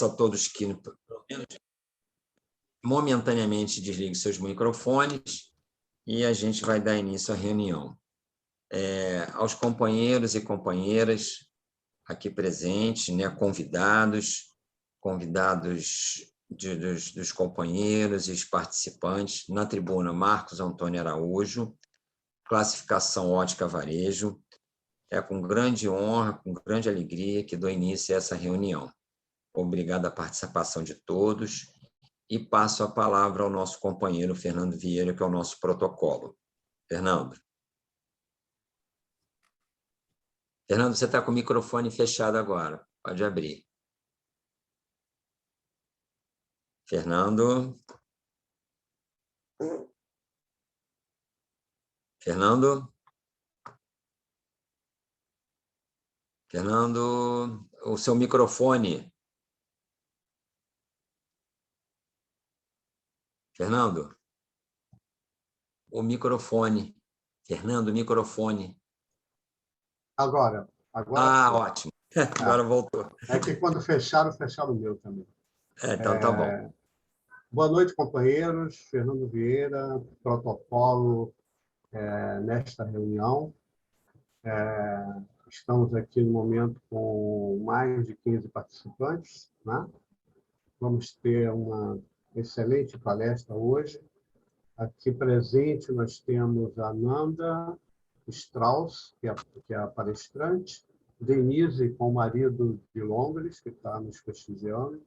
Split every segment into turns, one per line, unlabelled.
a todos que, pelo menos, momentaneamente, desliguem seus microfones e a gente vai dar início à reunião. Aos companheiros e companheiras aqui presentes, né, convidados dos companheiros e os participantes, na tribuna Marcos Antônio Araújo, classificação ótica varejo. É com grande honra, com grande alegria que dou início a essa reunião. Obrigado à participação de todos e passo a palavra ao nosso companheiro Fernando Vieira, que é o nosso protocolo. Fernando. Fernando, você está com o microfone fechado agora. Pode abrir. Fernando. Fernando. Fernando, o seu microfone. Fernando. O microfone. Fernando, o microfone.
Agora.
Ótimo. Agora voltou.
É que quando fecharam o meu também.
Então tá bom.
Boa noite, companheiros. Fernando Vieira, protocolo nesta reunião. Estamos aqui no momento com mais de 15 participantes, né? Vamos ter uma excelente palestra hoje. Aqui presente nós temos a Nanda Strauss, que é a palestrante, Denise, com o marido de Londres, que está nos prestigiando,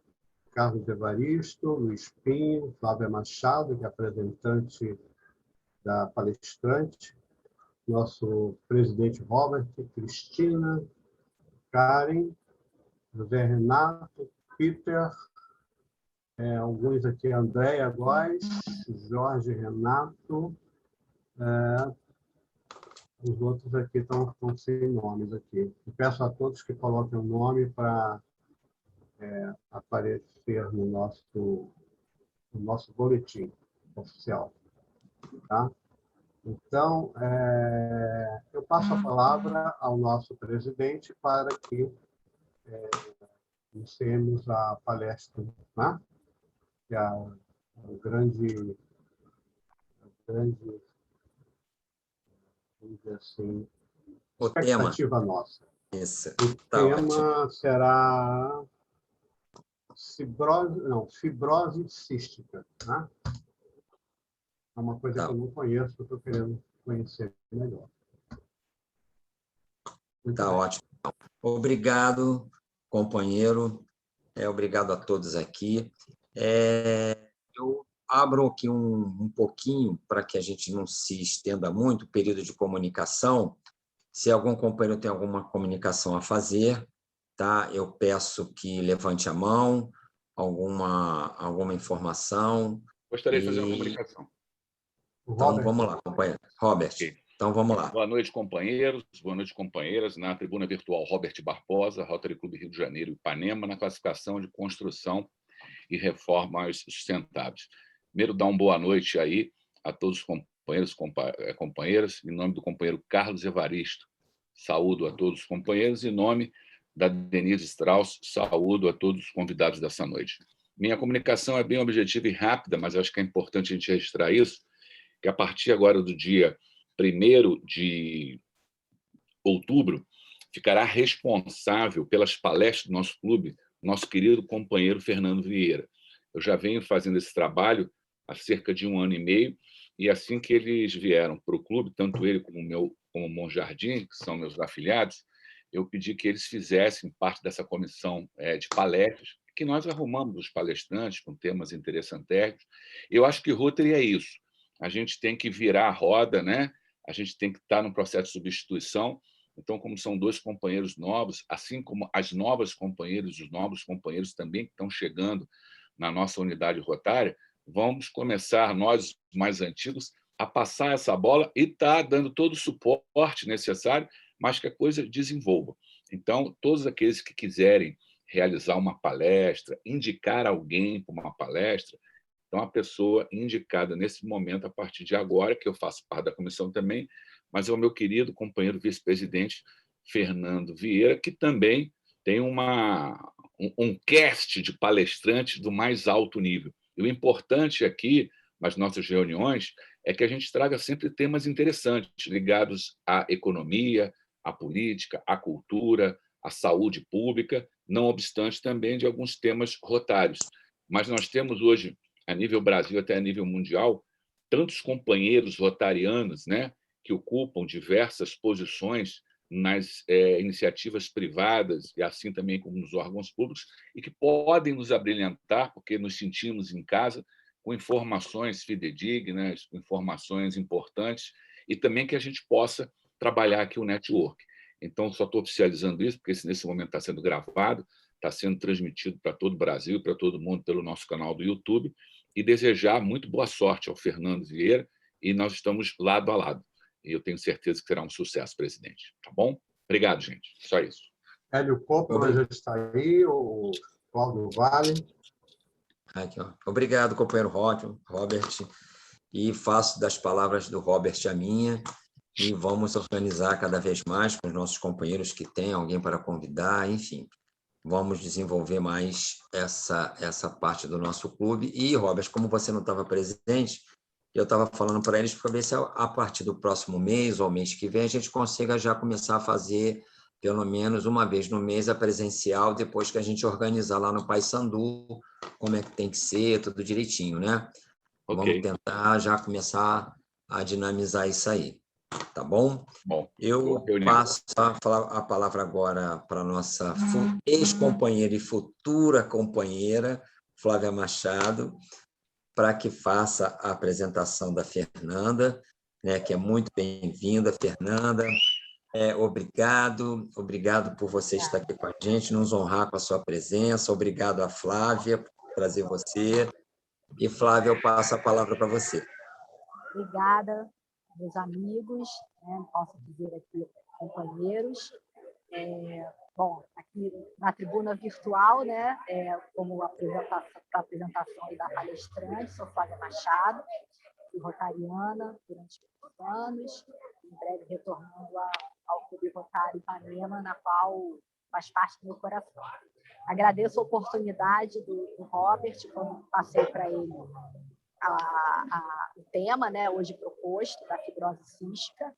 Carlos Evaristo, Luiz Pinho, Flávia Machado, que é apresentante da palestrante, nosso presidente Robert, Cristina, Karen, José Renato, Peter, alguns aqui, Andréia Góes, Jorge Renato, os outros aqui estão sem nomes aqui. Eu peço a todos que coloquem o nome para aparecer no nosso boletim oficial. Tá? Então, eu passo a palavra ao nosso presidente para que iniciemos a palestra, né? Que é a grande, vamos dizer assim, expectativa nossa.
Isso.
O tema será fibrose cística, né? É uma coisa que eu não conheço, que eu estou querendo conhecer melhor.
Tá ótimo. Obrigado, companheiro. Obrigado a todos aqui. Eu abro aqui um pouquinho para que a gente não se estenda muito o período de comunicação. Se algum companheiro tem alguma comunicação a fazer, tá? Eu peço que levante a mão, alguma informação.
Gostaria de fazer uma comunicação.
Então, vamos lá, companheiro. Robert,
okay.
Então vamos lá.
Boa noite, companheiros, boa noite, companheiras. Na tribuna virtual Robert Barbosa, Rotary Clube Rio de Janeiro e Ipanema, na classificação de construção e reformas sustentáveis. Primeiro, dar uma boa noite aí a todos os companheiros e companheiras, em nome do companheiro Carlos Evaristo. Saúdo a todos os companheiros, em nome da Denise Strauss, saúdo a todos os convidados dessa noite. Minha comunicação é bem objetiva e rápida, mas acho que é importante a gente registrar isso, que a partir agora do dia 1º de outubro, ficará responsável pelas palestras do nosso clube, nosso querido companheiro Fernando Vieira. Eu já venho fazendo esse trabalho há cerca de 1 ano e meio, e assim que eles vieram para o clube, tanto ele como o Monjardim, que são meus afiliados, eu pedi que eles fizessem parte dessa comissão de palestras, que nós arrumamos os palestrantes com temas interessantérrimos. Eu acho que Rotary é isso. A gente tem que virar a roda, né? A gente tem que estar no processo de substituição. Então, como são 2 companheiros novos, assim como as novas companheiras e os novos companheiros também que estão chegando na nossa unidade rotária, vamos começar, nós mais antigos, a passar essa bola e estar dando todo o suporte necessário, mas que a coisa desenvolva. Então, todos aqueles que quiserem realizar uma palestra, indicar alguém para uma palestra, então, a pessoa indicada nesse momento, a partir de agora, que eu faço parte da comissão também, mas é o meu querido companheiro vice-presidente Fernando Vieira, que também tem uma um cast de palestrantes do mais alto nível. E o importante aqui, nas nossas reuniões, é que a gente traga sempre temas interessantes, ligados à economia, à política, à cultura, à saúde pública, não obstante também de alguns temas rotários. Mas nós temos hoje, a nível Brasil até a nível mundial, tantos companheiros rotarianos, né, que ocupam diversas posições nas iniciativas privadas e assim também como nos órgãos públicos, e que podem nos abrilhantar, porque nos sentimos em casa, com informações fidedignas, informações importantes, e também que a gente possa trabalhar aqui o network. Então, só estou oficializando isso, porque nesse momento está sendo gravado, está sendo transmitido para todo o Brasil, para todo mundo, pelo nosso canal do YouTube, e desejar muito boa sorte ao Fernando Vieira, e nós estamos lado a lado. E eu tenho certeza que será um sucesso, presidente. Tá bom? Obrigado, gente. Só isso.
Hélio Coppola já está aí, o Cláudio Vale.
Aqui, ó. Obrigado, companheiro Robert. E faço das palavras do Robert a minha. E vamos organizar cada vez mais com os nossos companheiros que têm alguém para convidar, enfim. Vamos desenvolver mais essa parte do nosso clube. E, Robert, como você não estava presente, eu estava falando para eles para ver se a partir do próximo mês ou mês que vem a gente consiga já começar a fazer pelo menos uma vez no mês a presencial, depois que a gente organizar lá no Paissandu, como é que tem que ser, tudo direitinho, né?
Okay.
Vamos tentar já começar a dinamizar isso aí, tá bom?
Bom,
eu passo a palavra agora para a nossa ex-companheira e futura companheira, Flávia Machado, para que faça a apresentação da Fernanda, né, que é muito bem-vinda, Fernanda. Obrigado por você estar aqui com a gente, nos honrar com a sua presença. Obrigado a Flávia por trazer você. E, Flávia, eu passo a palavra para você.
Obrigada, meus amigos, né, posso dizer aqui companheiros. Bom, aqui na tribuna virtual, né, como apresentação da palestrante, sou Flávia Machado, fui rotariana durante muitos anos, em breve retornando ao Clube Rotário Ipanema, na qual faz parte do meu coração. Agradeço a oportunidade do Robert, quando passei para ele o tema, né, hoje proposto, da fibrose cística.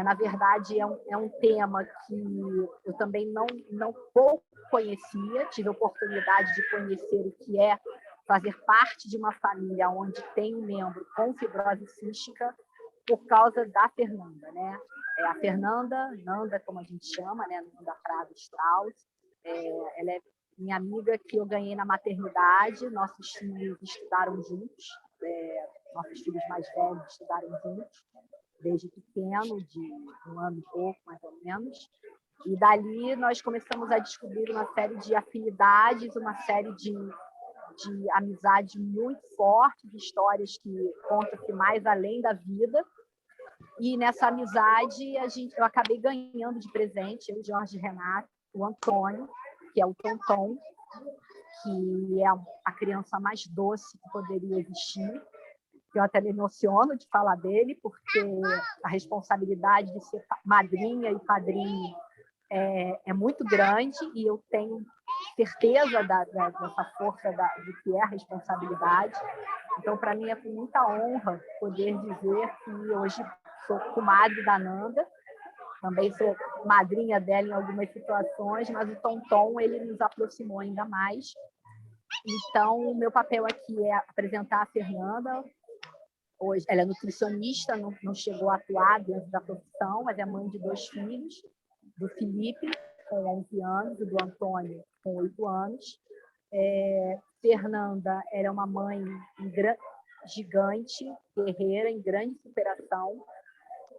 Na verdade, é um tema que eu também não pouco conhecia, tive a oportunidade de conhecer o que é fazer parte de uma família onde tem um membro com fibrose cística por causa da Fernanda, né? A Fernanda, Nanda, como a gente chama, né, Nanda Prado Strauss, ela é minha amiga que eu ganhei na maternidade, nossos filhos estudaram juntos, nossos filhos mais velhos estudaram juntos, desde pequeno, de 1 ano e pouco, mais ou menos. E dali nós começamos a descobrir uma série de afinidades, uma série de amizades muito fortes, de histórias que contam-se mais além da vida. E nessa amizade eu acabei ganhando de presente, eu, Jorge Renato, o Antônio, que é o Tonton, que é a criança mais doce que poderia existir. Eu até me emociono de falar dele, porque a responsabilidade de ser madrinha e padrinho é muito grande, e eu tenho certeza dessa força do que é a responsabilidade. Então, para mim, é com muita honra poder dizer que hoje sou comadre da Nanda, também sou madrinha dela em algumas situações, mas o Tonton, ele nos aproximou ainda mais. Então, o meu papel aqui é apresentar a Fernanda. Hoje, ela é nutricionista, não chegou a atuar dentro da profissão, mas é mãe de 2 filhos, do Felipe, com 11 anos, e do Antônio, com 8 anos. Fernanda era uma mãe gigante, guerreira, em grande superação,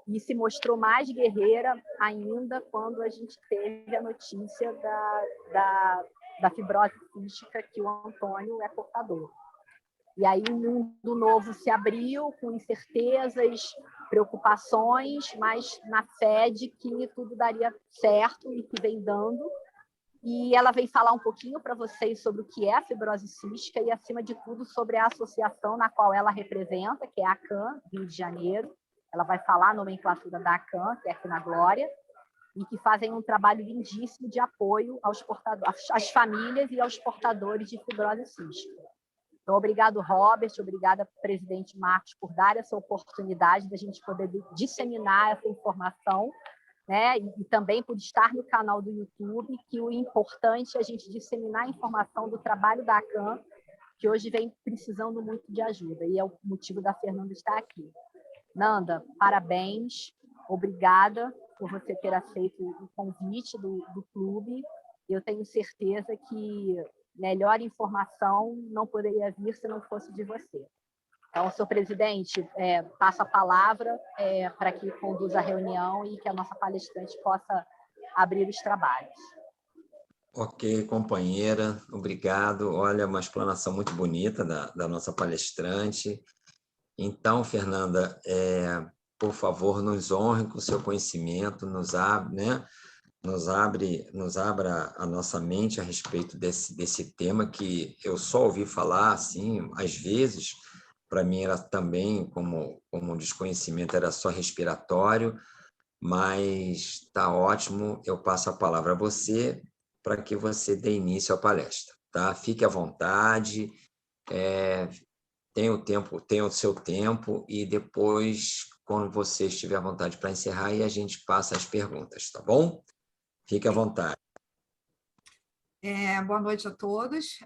e se mostrou mais guerreira ainda quando a gente teve a notícia da fibrose cística, que o Antônio é portador. E aí um mundo novo se abriu, com incertezas, preocupações, mas na fé de que tudo daria certo e que vem dando. E ela vem falar um pouquinho para vocês sobre o que é a fibrose cística e, acima de tudo, sobre a associação na qual ela representa, que é a ACAN, Rio de Janeiro. Ela vai falar a nomenclatura da ACAN, que é aqui na Glória. e que fazem um trabalho lindíssimo de apoio às famílias e aos portadores de fibrose cística. Então, obrigado, Robert, obrigada, presidente Marcos, por dar essa oportunidade da gente poder disseminar essa informação, né? E também por estar no canal do YouTube, que o importante é a gente disseminar a informação do trabalho da ACAM, que hoje vem precisando muito de ajuda, e é o motivo da Fernanda estar aqui. Nanda, parabéns, obrigada por você ter aceito o convite do clube. Eu tenho certeza que melhor informação não poderia vir se não fosse de você. Então, senhor presidente, passo a palavra para que conduza a reunião e que a nossa palestrante possa abrir os trabalhos.
Ok, companheira, obrigado. Olha, uma explanação muito bonita da nossa palestrante. Então, Fernanda, por favor, nos honre com o seu conhecimento, nos abra a nossa mente a respeito desse tema que eu só ouvi falar, assim, às vezes, para mim era também, como um desconhecimento, era só respiratório, mas está ótimo, eu passo a palavra a você para que você dê início à palestra, tá? Fique à vontade, tenha o seu tempo e depois, quando você estiver à vontade para encerrar, aí a gente passa as perguntas, tá bom? Fique à vontade.
Boa noite a todos.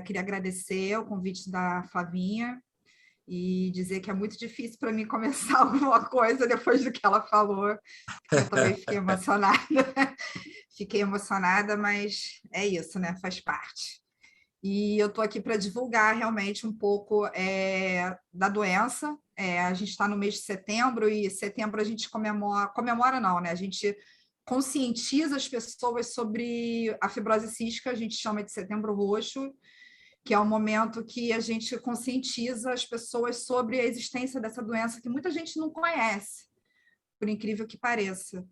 Queria agradecer o convite da Flavinha e dizer que é muito difícil para mim começar alguma coisa depois do que ela falou. Eu também fiquei emocionada. Fiquei emocionada, mas é isso, né? Faz parte. E eu estou aqui para divulgar realmente um pouco da doença. A gente está no mês de setembro, e setembro a gente comemora não, né? A gente conscientiza as pessoas sobre a fibrose cística, a gente chama de Setembro Roxo, que é um momento que a gente conscientiza as pessoas sobre a existência dessa doença que muita gente não conhece, por incrível que pareça.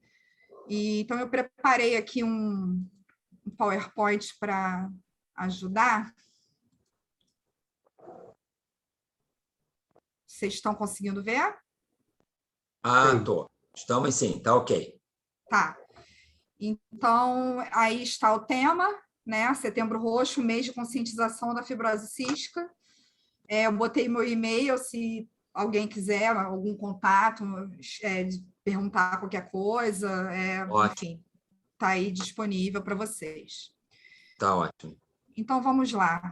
Então, eu preparei aqui um PowerPoint para ajudar. Vocês estão conseguindo ver?
Tô. Estamos sim, tá ok.
Tá. Então, aí está o tema, né? Setembro Roxo, mês de conscientização da fibrose cística. Eu botei meu e-mail, se alguém quiser algum contato, perguntar qualquer coisa, enfim, está aí disponível para vocês.
Tá ótimo.
Então, vamos lá.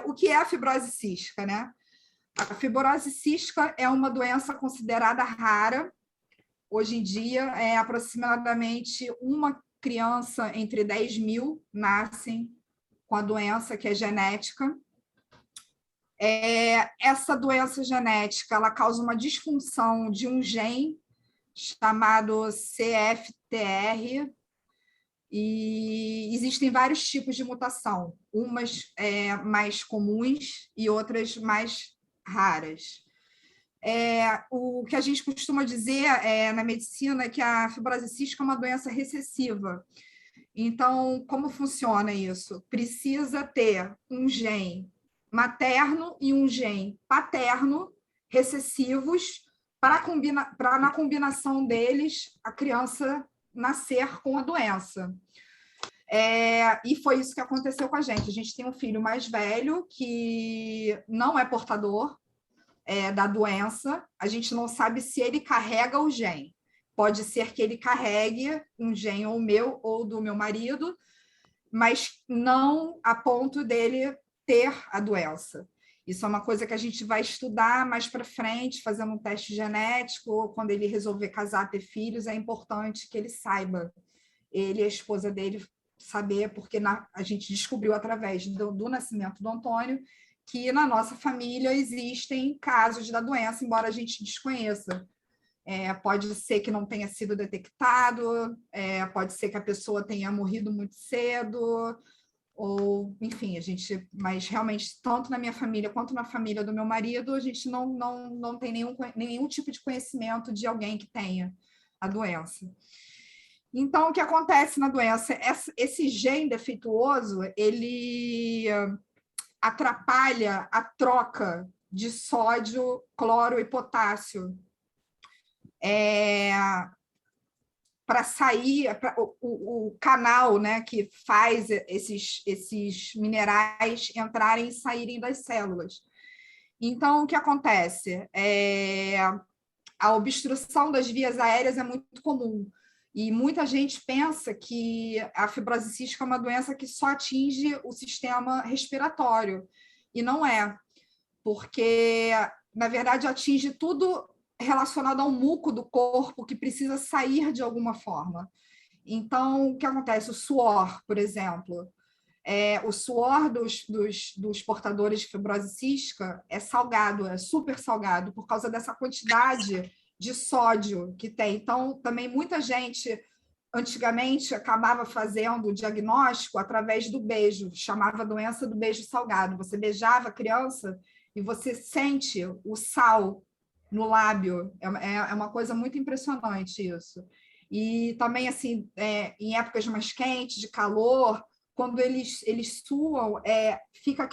O que é a fibrose cística, né? A fibrose cística é uma doença considerada rara. Hoje em dia, aproximadamente uma criança entre 10.000 nascem com a doença, que é genética. Essa doença genética ela causa uma disfunção de um gene chamado CFTR, e existem vários tipos de mutação, umas mais comuns e outras mais raras. O que a gente costuma dizer na medicina é que a fibrose cística é uma doença recessiva. Então, como funciona isso? Precisa ter um gene materno e um gene paterno recessivos para na combinação deles a criança nascer com a doença. E foi isso que aconteceu com a gente. A gente tem um filho mais velho que não é portador da doença, a gente não sabe se ele carrega o gene. Pode ser que ele carregue um gene ou meu ou do meu marido, mas não a ponto dele ter a doença. Isso é uma coisa que a gente vai estudar mais para frente, fazendo um teste genético. Quando ele resolver casar, ter filhos, é importante que ele saiba, ele e a esposa dele, saber, porque a gente descobriu através do nascimento do Antônio que na nossa família existem casos da doença, embora a gente desconheça. Pode ser que não tenha sido detectado, pode ser que a pessoa tenha morrido muito cedo, ou, enfim, mas realmente, tanto na minha família quanto na família do meu marido, a gente não tem nenhum tipo de conhecimento de alguém que tenha a doença. Então, o que acontece na doença? Esse gene defeituoso, ele atrapalha a troca de sódio, cloro e potássio para sair, o canal, né, que faz esses minerais entrarem e saírem das células. Então, o que acontece? A obstrução das vias aéreas é muito comum. E muita gente pensa que a fibrose cística é uma doença que só atinge o sistema respiratório. E não é, porque, na verdade, atinge tudo relacionado ao muco do corpo que precisa sair de alguma forma. Então, o que acontece? O suor, por exemplo. O suor dos portadores de fibrose cística é salgado, é super salgado, por causa dessa quantidade de sódio que tem. Então, também muita gente, antigamente, acabava fazendo o diagnóstico através do beijo, chamava a doença do beijo salgado. Você beijava a criança e você sente o sal no lábio. É uma coisa muito impressionante isso. E também, assim, em épocas mais quentes, de calor, quando eles suam, fica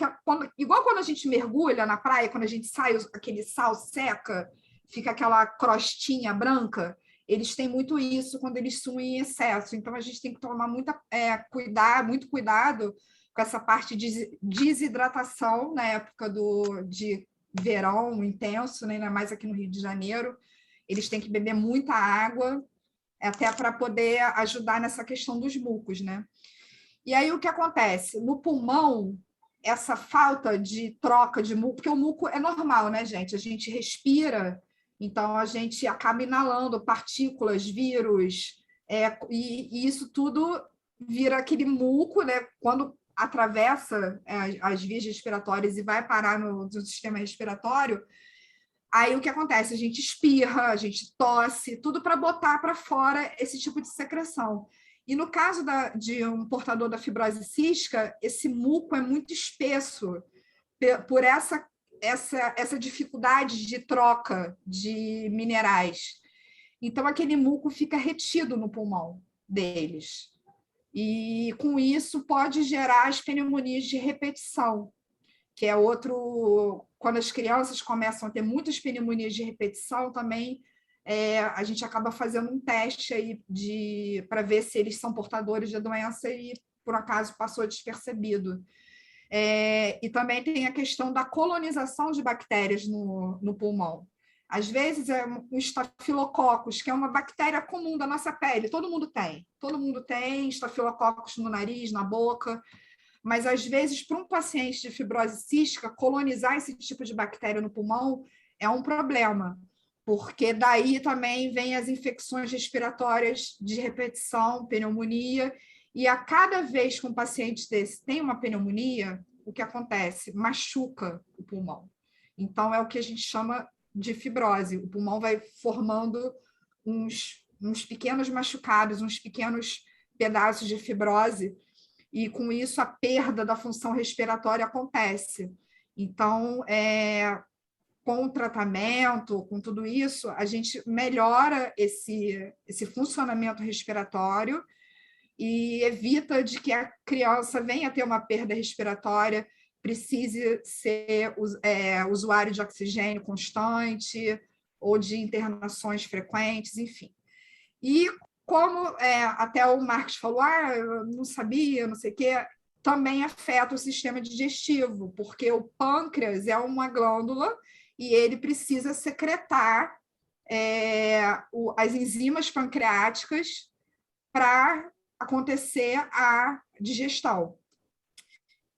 igual quando a gente mergulha na praia, quando a gente sai, aquele sal seca, fica aquela crostinha branca. Eles têm muito isso quando eles suam em excesso. Então, a gente tem que tomar muito cuidado com essa parte de desidratação na época de verão intenso, né? Ainda mais aqui no Rio de Janeiro. Eles têm que beber muita água, até para poder ajudar nessa questão dos mucos, né? E aí o que acontece? No pulmão, essa falta de troca de muco, porque o muco é normal, né, gente? A gente respira, então a gente acaba inalando partículas, vírus, e isso tudo vira aquele muco, né? Quando atravessa as vias respiratórias e vai parar no sistema respiratório, aí o que acontece? A gente espirra, a gente tosse, tudo para botar para fora esse tipo de secreção. E no caso de um portador da fibrose cística, esse muco é muito espesso por essa dificuldade de troca de minerais. Então, aquele muco fica retido no pulmão deles. E, com isso, pode gerar as pneumonias de repetição, que é outro... Quando as crianças começam a ter muitas pneumonias de repetição, também a gente acaba fazendo um teste aí para ver se eles são portadores da doença e, por acaso, passou despercebido. E também tem a questão da colonização de bactérias no pulmão. Às vezes, o estafilococcus, que é uma bactéria comum da nossa pele, todo mundo tem estafilococcus no nariz, na boca, mas, às vezes, para um paciente de fibrose cística, colonizar esse tipo de bactéria no pulmão é um problema, porque daí também vem as infecções respiratórias de repetição, pneumonia, e a cada vez que um paciente desse tem uma pneumonia, o que acontece? Machuca o pulmão. Então, é o que a gente chama de fibrose. O pulmão vai formando uns pequenos machucados, uns pequenos pedaços de fibrose, e, com isso, a perda da função respiratória acontece. Então, com o tratamento, com tudo isso, a gente melhora esse funcionamento respiratório e evita de que a criança venha a ter uma perda respiratória, precise ser usuário de oxigênio constante ou de internações frequentes, enfim. E, como até o Marcos falou, eu não sabia, não sei o quê, também afeta o sistema digestivo, porque o pâncreas é uma glândula e ele precisa secretar as enzimas pancreáticas para acontecer a digestão.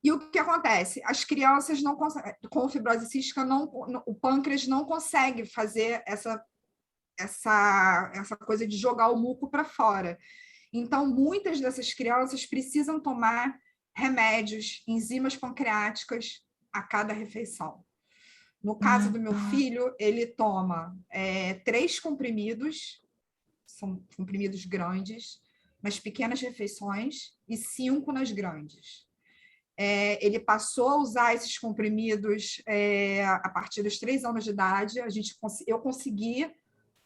E o que acontece? As crianças não conseguem, com fibrose cística, o pâncreas não consegue fazer essa coisa de jogar o muco para fora. Então, muitas dessas crianças precisam tomar remédios, enzimas pancreáticas a cada refeição. No caso do meu filho, ele toma 3 comprimidos, são comprimidos grandes, nas pequenas refeições, e 5 nas grandes. Ele passou a usar esses comprimidos a partir dos 3 anos de idade. Eu consegui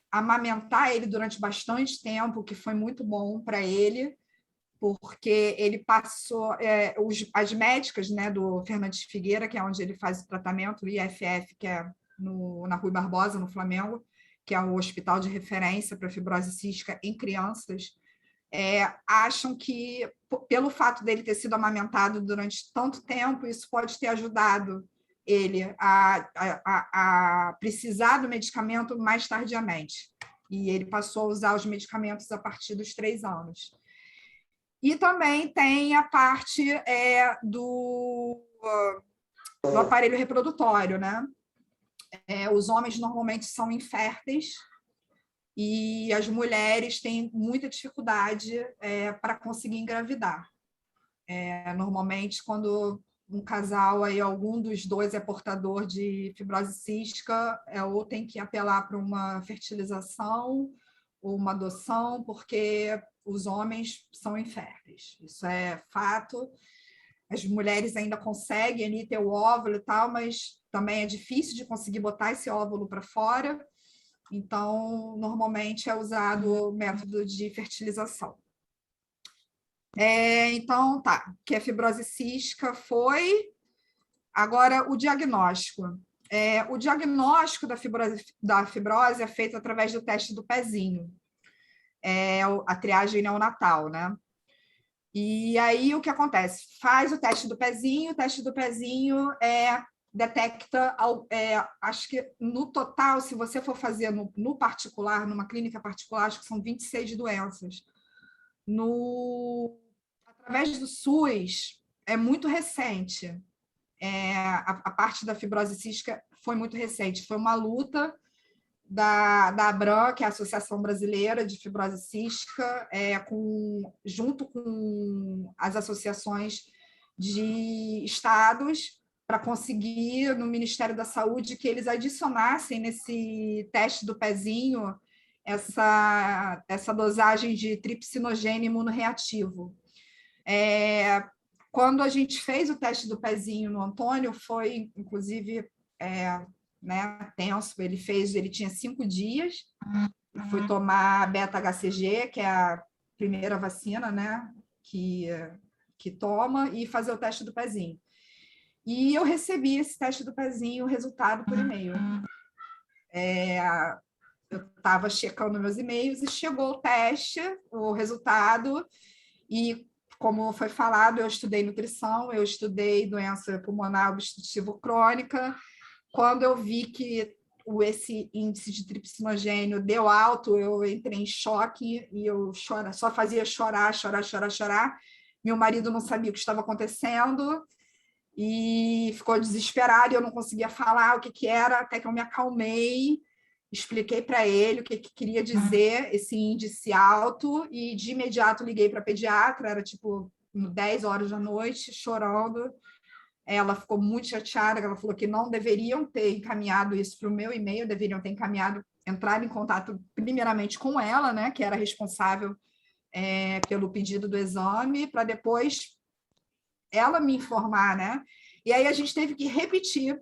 amamentar ele durante bastante tempo, que foi muito bom para ele, porque ele passou... as médicas, né, do Fernandes Figueira, que é onde ele faz o tratamento, o IFF, que é na Rui Barbosa, no Flamengo, que é o hospital de referência para fibrose cística em crianças, acham que, pelo fato dele ter sido amamentado durante tanto tempo, isso pode ter ajudado ele a precisar do medicamento mais tardiamente. E ele passou a usar os medicamentos a partir dos 3 anos. E também tem a parte do aparelho reprodutório, né? Os homens normalmente são inférteis e as mulheres têm muita dificuldade para conseguir engravidar. Normalmente, quando um casal, aí, algum dos dois é portador de fibrose cística, ou tem que apelar para uma fertilização ou uma adoção, porque os homens são inférteis. Isso é fato. As mulheres ainda conseguem ali ter o óvulo e tal, mas também é difícil de conseguir botar esse óvulo para fora. Então, normalmente é usado o método de fertilização. Então, tá, que a fibrose cística foi. Agora, o diagnóstico. O diagnóstico da fibrose é feito através do teste do pezinho, a triagem neonatal, né? E aí, o que acontece? Faz o teste do pezinho detecta, acho que no total, se você for fazer no particular, numa clínica particular, acho que são 26 doenças. Através do SUS, é muito recente. A parte da fibrose cística foi muito recente. Foi uma luta da ABRAM, que é a Associação Brasileira de Fibrose Cística, junto com as associações de estados, para conseguir, no Ministério da Saúde, que eles adicionassem nesse teste do pezinho essa dosagem de tripsinogênio imunorreativo. Quando a gente fez o teste do pezinho no Antônio, foi, inclusive, tenso. Ele tinha 5 dias, foi tomar beta-HCG, que é a primeira vacina, né, que toma, e fazer o teste do pezinho. E eu recebi esse teste do pezinho, o resultado por e-mail. Eu estava checando meus e-mails e chegou o teste, o resultado, e, como foi falado, eu estudei nutrição, eu estudei doença pulmonar obstrutiva crônica. Quando eu vi que esse índice de tripsinogênio deu alto, eu entrei em choque e eu só fazia chorar. Meu marido não sabia o que estava acontecendo e ficou desesperado, eu não conseguia falar o que era, até que eu me acalmei, expliquei para ele o que queria dizer esse índice alto e, de imediato, liguei para a pediatra, era tipo 10 horas da noite, chorando. Ela ficou muito chateada, ela falou que não deveriam ter encaminhado isso para o meu e-mail, deveriam ter entrar em contato primeiramente com ela, né, que era responsável pelo pedido do exame, para depois ela me informar, né? E aí a gente teve que repetir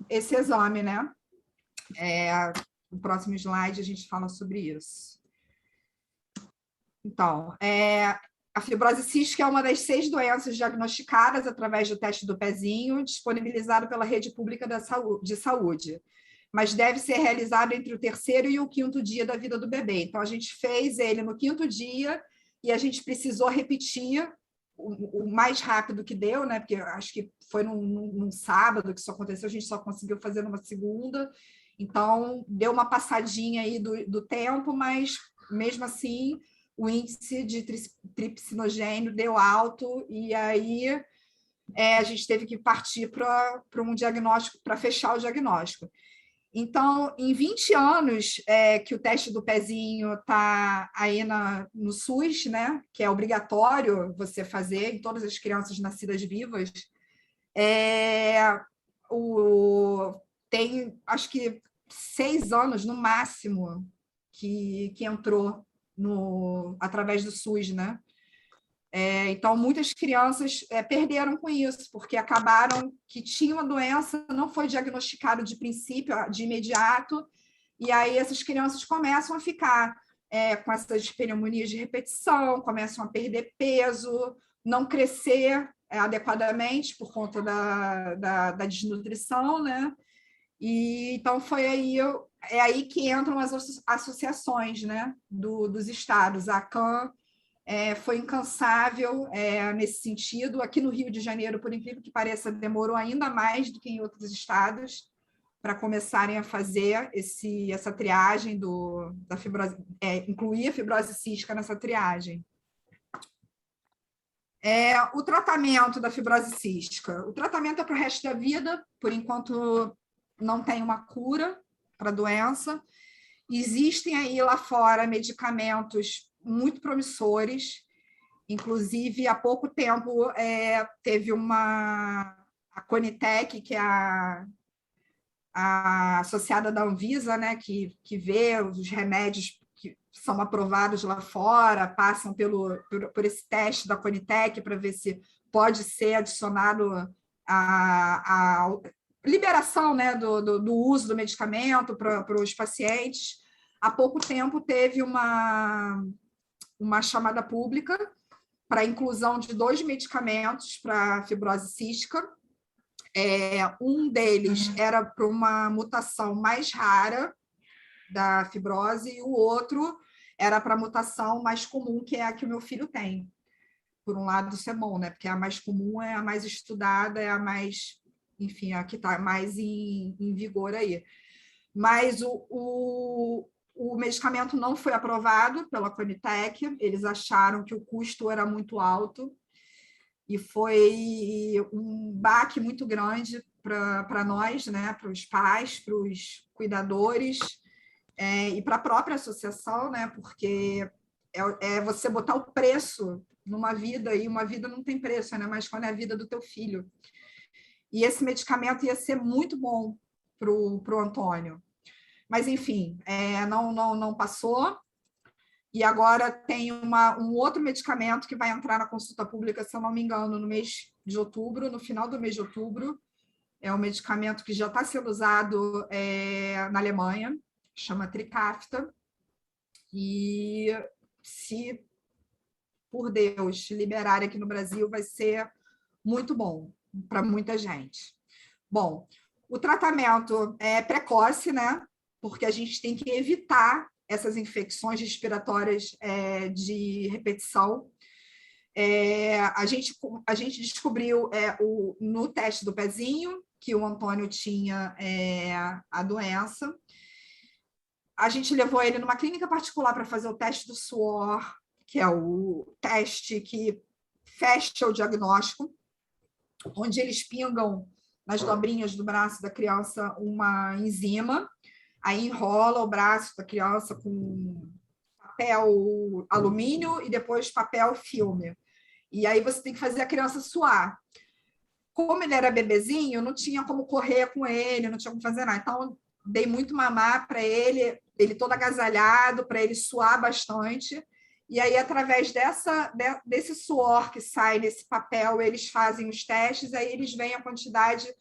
esse exame, né? No próximo slide a gente fala sobre isso. Então, a fibrose cística é uma das 6 doenças diagnosticadas através do teste do pezinho, disponibilizado pela rede pública de saúde, mas deve ser realizado entre o 3º e o 5º dia da vida do bebê. Então, a gente fez ele no 5º dia e a gente precisou repetir o mais rápido que deu, né? Porque acho que foi num sábado que isso aconteceu, a gente só conseguiu fazer numa segunda. Então, deu uma passadinha aí do tempo, mas, mesmo assim, o índice de tripsinogênio deu alto, e aí a gente teve que partir para um diagnóstico, para fechar o diagnóstico. Então, em 20 anos que o teste do pezinho está aí no SUS, né, que é obrigatório você fazer em todas as crianças nascidas vivas, tem, acho que 6 anos, no máximo, que entrou através do SUS, né? Então, muitas crianças perderam com isso, porque acabaram que tinham uma doença, não foi diagnosticado de princípio, de imediato, e aí essas crianças começam a ficar com essas pneumonias de repetição, começam a perder peso, não crescer adequadamente por conta da desnutrição, né? E então foi aí é aí que entram as associações, né, dos estados. A CAN foi incansável nesse sentido. Aqui no Rio de Janeiro, por incrível que pareça, demorou ainda mais do que em outros estados para começarem a fazer essa triagem da fibrose, incluir a fibrose cística nessa triagem. O tratamento da fibrose cística. O tratamento é para o resto da vida, por enquanto não tem uma cura para a doença. Existem aí lá fora medicamentos muito promissores, inclusive há pouco tempo teve a Conitec, que é a associada da Anvisa, né, que vê os remédios que são aprovados lá fora, passam por esse teste da Conitec para ver se pode ser adicionado a liberação, né, do uso do medicamento para os pacientes. Há pouco tempo teve uma chamada pública para a inclusão de 2 medicamentos para fibrose cística. Um deles era para uma mutação mais rara da fibrose e o outro era para a mutação mais comum, que é a que o meu filho tem. Por um lado, isso é bom, né? Porque a mais comum é a mais estudada, é a mais, enfim, a que está mais em vigor aí. Mas o medicamento não foi aprovado pela Conitec, eles acharam que o custo era muito alto, e foi um baque muito grande para nós, né, para os pais, para os cuidadores, e para a própria associação, né, porque você botar o preço numa vida, e uma vida não tem preço, né, mas quando é a vida do teu filho. E esse medicamento ia ser muito bom para o Antônio. Mas, enfim, não passou. E agora tem um outro medicamento que vai entrar na consulta pública, se eu não me engano, no mês de outubro, no final do mês de outubro. É um medicamento que já está sendo usado na Alemanha, chama Trikafta. E se, por Deus, liberar aqui no Brasil, vai ser muito bom para muita gente. Bom, o tratamento é precoce, né? Porque a gente tem que evitar essas infecções respiratórias de repetição. A gente descobriu no teste do pezinho que o Antônio tinha a doença. A gente levou ele numa clínica particular para fazer o teste do suor, que é o teste que fecha o diagnóstico, onde eles pingam nas dobrinhas do braço da criança uma enzima, aí enrola o braço da criança com papel alumínio e depois papel filme. E aí você tem que fazer a criança suar. Como ele era bebezinho, não tinha como correr com ele, não tinha como fazer nada. Então, dei muito mamar para ele todo agasalhado, para ele suar bastante. E aí, através desse suor que sai nesse papel, eles fazem os testes, aí eles veem a quantidade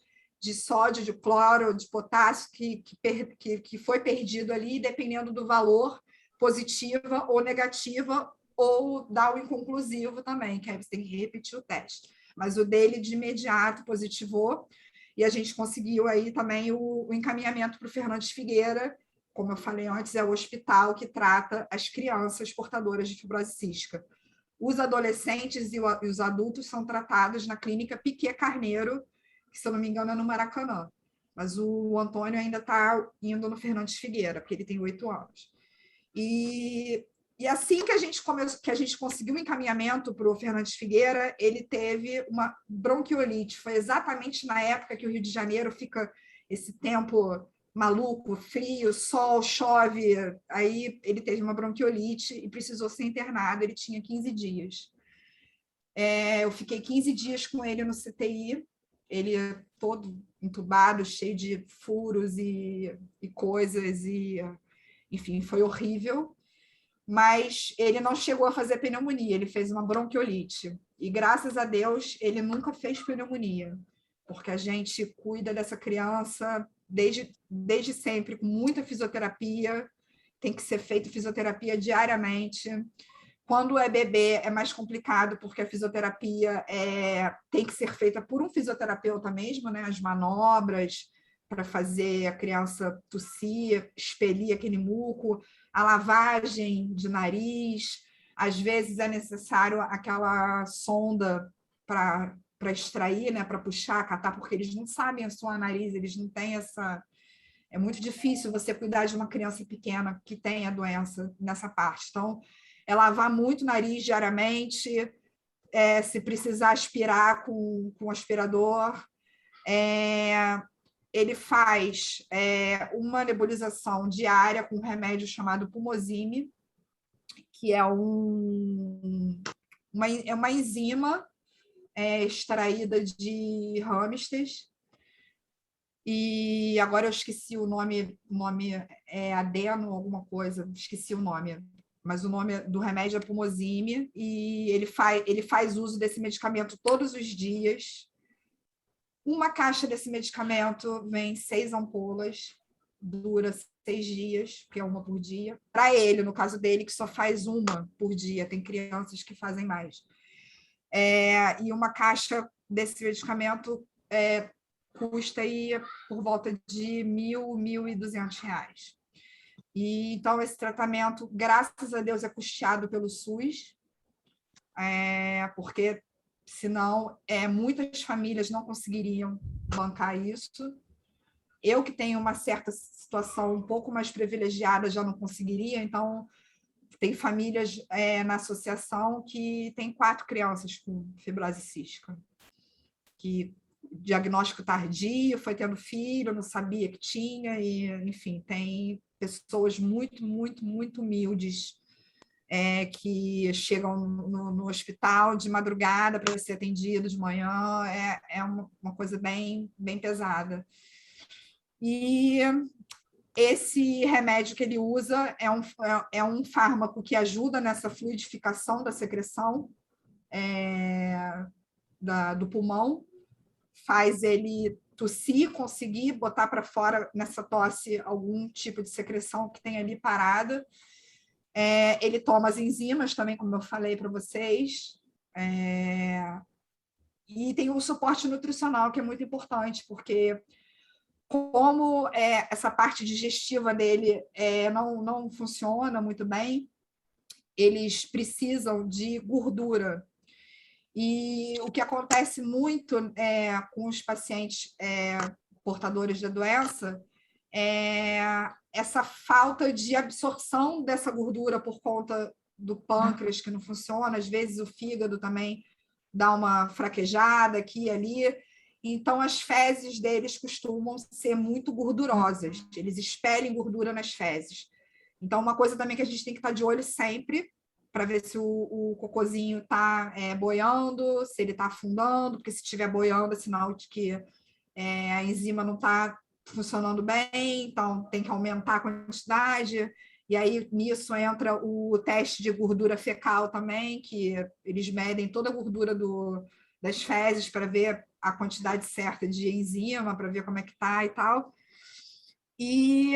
de sódio, de cloro, de potássio que foi perdido ali, dependendo do valor, positiva ou negativa, ou dá o inconclusivo também, que aí você tem que repetir o teste. Mas o dele, de imediato, positivou, e a gente conseguiu aí também o encaminhamento para o Fernandes Figueira, como eu falei antes, é o hospital que trata as crianças portadoras de fibrose cística. Os adolescentes e os adultos são tratados na clínica Piquet Carneiro, que, se eu não me engano, é no Maracanã. Mas o Antônio ainda está indo no Fernandes Figueira, porque ele tem 8 anos. E assim que a gente conseguiu o encaminhamento para o Fernandes Figueira, ele teve uma bronquiolite. Foi exatamente na época que o Rio de Janeiro fica esse tempo maluco, frio, sol, chove. Aí ele teve uma bronquiolite e precisou ser internado. Ele tinha 15 dias. Eu fiquei 15 dias com ele no CTI, ele todo entubado, cheio de furos e coisas, enfim, foi horrível. Mas ele não chegou a fazer pneumonia, ele fez uma bronquiolite. E, graças a Deus, ele nunca fez pneumonia, porque a gente cuida dessa criança desde sempre, com muita fisioterapia, tem que ser feita fisioterapia diariamente. Quando é bebê, é mais complicado, porque a fisioterapia tem que ser feita por um fisioterapeuta mesmo, né? As manobras, para fazer a criança tossir, expelir aquele muco, a lavagem de nariz, às vezes é necessário aquela sonda para extrair, né, para puxar, catar, porque eles não sabem suar nariz, eles não têm essa... É muito difícil você cuidar de uma criança pequena que tem a doença nessa parte. Então, é lavar muito o nariz diariamente, se precisar aspirar com aspirador. Ele faz uma nebulização diária com um remédio chamado Pulmozime, que é uma enzima extraída de hamsters. E agora eu esqueci o nome é adeno, alguma coisa, esqueci o nome. Mas o nome do remédio é Pulmozime, e ele faz uso desse medicamento todos os dias. Uma caixa desse medicamento vem 6 ampolas, dura 6 dias, que é uma por dia. Para ele, no caso dele, que só faz uma por dia, tem crianças que fazem mais. E uma caixa desse medicamento custa aí por volta de R$ 1.200. E, então, esse tratamento, graças a Deus, é custeado pelo SUS, porque, senão, muitas famílias não conseguiriam bancar isso. Eu, que tenho uma certa situação um pouco mais privilegiada, já não conseguiria. Então, tem famílias na associação que tem 4 crianças com fibrose cística, que diagnóstico tardio, foi tendo filho, não sabia que tinha, e, enfim, tem pessoas muito, muito, muito humildes que chegam no hospital de madrugada para ser atendido de manhã, é uma coisa bem, bem pesada. E esse remédio que ele usa é um fármaco que ajuda nessa fluidificação da secreção do pulmão, faz ele tossir, conseguir botar para fora nessa tosse algum tipo de secreção que tem ali parada. Ele toma as enzimas também, como eu falei para vocês, e tem um suporte nutricional que é muito importante, porque como essa parte digestiva dele não funciona muito bem, eles precisam de gordura. E o que acontece muito com os pacientes portadores da doença é essa falta de absorção dessa gordura por conta do pâncreas, que não funciona, às vezes o fígado também dá uma fraquejada aqui e ali. Então, as fezes deles costumam ser muito gordurosas, eles expelem gordura nas fezes. Então, uma coisa também que a gente tem que estar de olho sempre, para ver se o cocôzinho está boiando, se ele está afundando, porque se estiver boiando é sinal de que a enzima não está funcionando bem, então tem que aumentar a quantidade. E aí, nisso, entra o teste de gordura fecal também, que eles medem toda a gordura das fezes para ver a quantidade certa de enzima, para ver como é que está e tal. E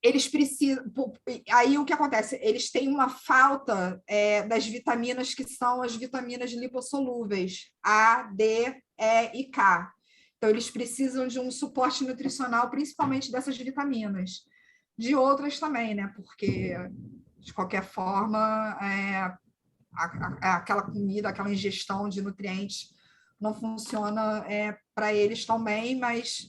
eles precisam... Aí, o que acontece? Eles têm uma falta das vitaminas que são as vitaminas lipossolúveis, A, D, E e K. Então, eles precisam de um suporte nutricional, principalmente dessas vitaminas. De outras também, né? Porque, de qualquer forma, aquela comida, aquela ingestão de nutrientes não funciona para eles também, mas